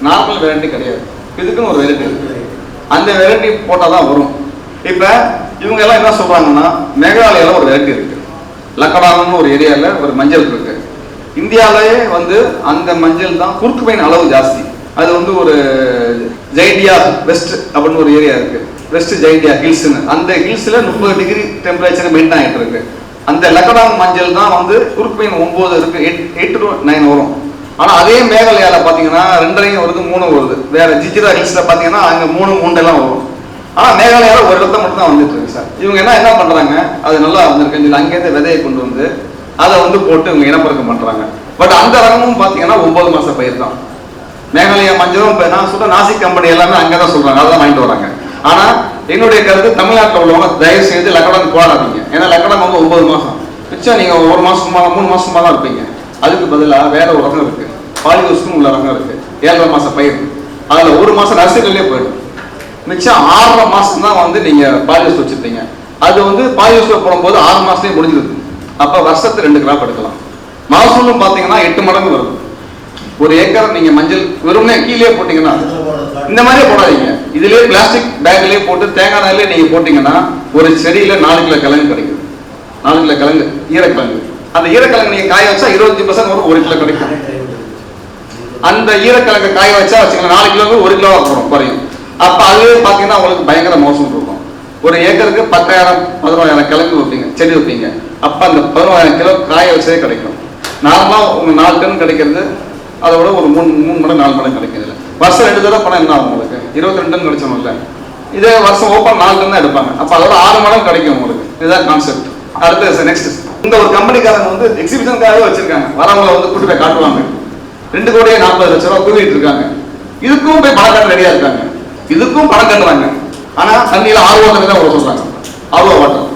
நார்மல் வெரைட்டி கிடையாது. இதுக்குன்னு ஒரு வெரைட்டி இருக்கு. அந்த வெரைட்டி போட்டாதான் வரும். இப்ப இவங்க எல்லாம் என்ன சொல்றாங்கன்னா மேகாலயால ஒரு வெரைட்டி இருக்கு. லக்கடான்னு ஒரு ஏரியால ஒரு மஞ்சள் இருக்கு. இந்தியாவிலேயே வந்து அந்த மஞ்சள் தான் குறுக்கு பையன் அளவு ஜாஸ்தி. அது வந்து ஒரு ஜைடியா வெஸ்ட் அப்படின்னு ஒரு ஏரியா இருக்கு. வெஸ்ட் ஜைடியா ஹில்ஸ்னு. அந்த ஹில்ஸ்ல 30 டிகிரி டெம்பரேச்சர் மெயின்டைன் ஆகிட்டு இருக்கு. அந்த லக்கடான் மஞ்சள் தான் வந்து குறுக்கு பையன் 9 இருக்கு. 8 to 9 வரும். ஆனா அதே மேகாலயால பாத்தீங்கன்னா 2.5 வருது 3 வருது. வேற ஜிஜிரா ஹில்ஸ்ல பாத்தீங்கன்னா அங்க 3 எல்லாம் வரும். ஆனா மேகாலயால ஒரு இடத்த மட்டும் தான் வந்துட்டு இருக்கு சார். இவங்க என்ன பண்றாங்க? அது நல்லா வந்திருக்குன்னு சொல்லி அங்கேருந்து விதையை கொண்டு வந்து அதை வந்து போட்டு இவங்க இனப்பெருக்கம் பண்றாங்க. பட் அந்த ரகமும் பாத்தீங்கன்னா 9 மாச பயிர் தான். மேகாலயா மஞ்சளும் நான் சொல்ற நாசிக் கம்பெனி எல்லாமே அங்கதான் சொல்றாங்க. அதான் வாங்கிட்டு வராங்க. ஆனா என்னுடைய கருத்து தமிழ்நாட்டில் உள்ளவங்க தயவு செய்து லக்கடான் போடாதீங்க. ஏன்னா லக்கடான் வந்து 9 மாசம் மிச்சம். நீங்க 1 மாசமா 3 மாசமா தான் இருப்பீங்க. அதுக்கு பதிலாக வேற ஒரு ரகம் இருக்கு. பாலியோஸ்க்கும் உள்ள ரகம் இருக்கு. 7.5 மாச பயிர். அதுல 1 மாசம் நர்சரியிலே போயிடும். மிச்சம் 6 மாசம் தான் வந்து நீங்க பாலியோஸ் வச்சிருப்பீங்க. அது வந்து பாலியோஸ்ல போடும்போது 6 மாசத்துலயே முடிஞ்சிருது. அப்ப வருஷத்துக்கு 2 கிராப் எடுக்கலாம். மகசூலும் பாத்தீங்கன்னா 8 மடங்கு வருது. ஒரு ஏக்கர் நீங்க மஞ்சள் வெறும்னே கீழே போட்டீங்கன்னா இந்த மாதிரியே போடாதீங்க. இதுலயே பிளாஸ்டிக் பேக்லயே போட்டு தேங்காய் நாள்லயே நீங்க போட்டீங்கன்னா ஒரு செடியில 4 கிலோ கிழங்கு கிடைக்கும். 4 கிலோ கிழங்கு ஈரக்கிழங்கு. அந்த ஈரக்கிழங்கு நீங்க காய வச்சா 25% வரும். 1 கிலோ கிடைக்கும். அந்த ஈரக்கிழங்கு காய வச்சா வச்சுக்கலாம் 4 கிலோ 1 கிலோவா போடும் குறையும். அப்ப அதுவே பாத்தீங்கன்னா உங்களுக்கு பயங்கர மோசம் இருக்கும். ஒரு ஏக்கருக்கு 10,000 11,000 கிழங்கு வைப்பீங்க, செடி வைப்பீங்க. அப்ப அந்த 11,000 கிலோ காய வச்சதே கிடைக்கும். நார்மலா உங்க 4 டன் கிடைக்கிறது அதை விட ஒரு 3 மடங்கு 4 மடங்கு கிடைக்குது. வருஷம் 2 தடவை பணம் என்ன ஆகும் உங்களுக்கு? 22 டன் கிடைச்சோம்ல. இதே வருஷம் ஓப்பன் 4 டன் தான் எடுப்பாங்க. அப்ப அதோட 6 மடங்கு கிடைக்கும் உங்களுக்கு. இதுதான் கான்செப்ட். அடுத்து நெக்ஸ்ட் இந்த ஒரு கம்பெனிக்காரங்க வந்து எக்ஸிபிஷனுக்காகவே வச்சிருக்காங்க. வரவங்களை வந்து கூட்டு போய் காட்டுவாங்க. 2 கோடியே 40 லட்சம் ரூபாய் கூவிட்டு இருக்காங்க. இதுக்கும் போய் பணம் கட்ட ரெடியா இருக்காங்க. இதுக்கும் பணம் கட்டுறாங்க. ஆனா தண்ணியில ஆர்வம் தான் சொல்றாங்க. ஆர்வ வாட்டம்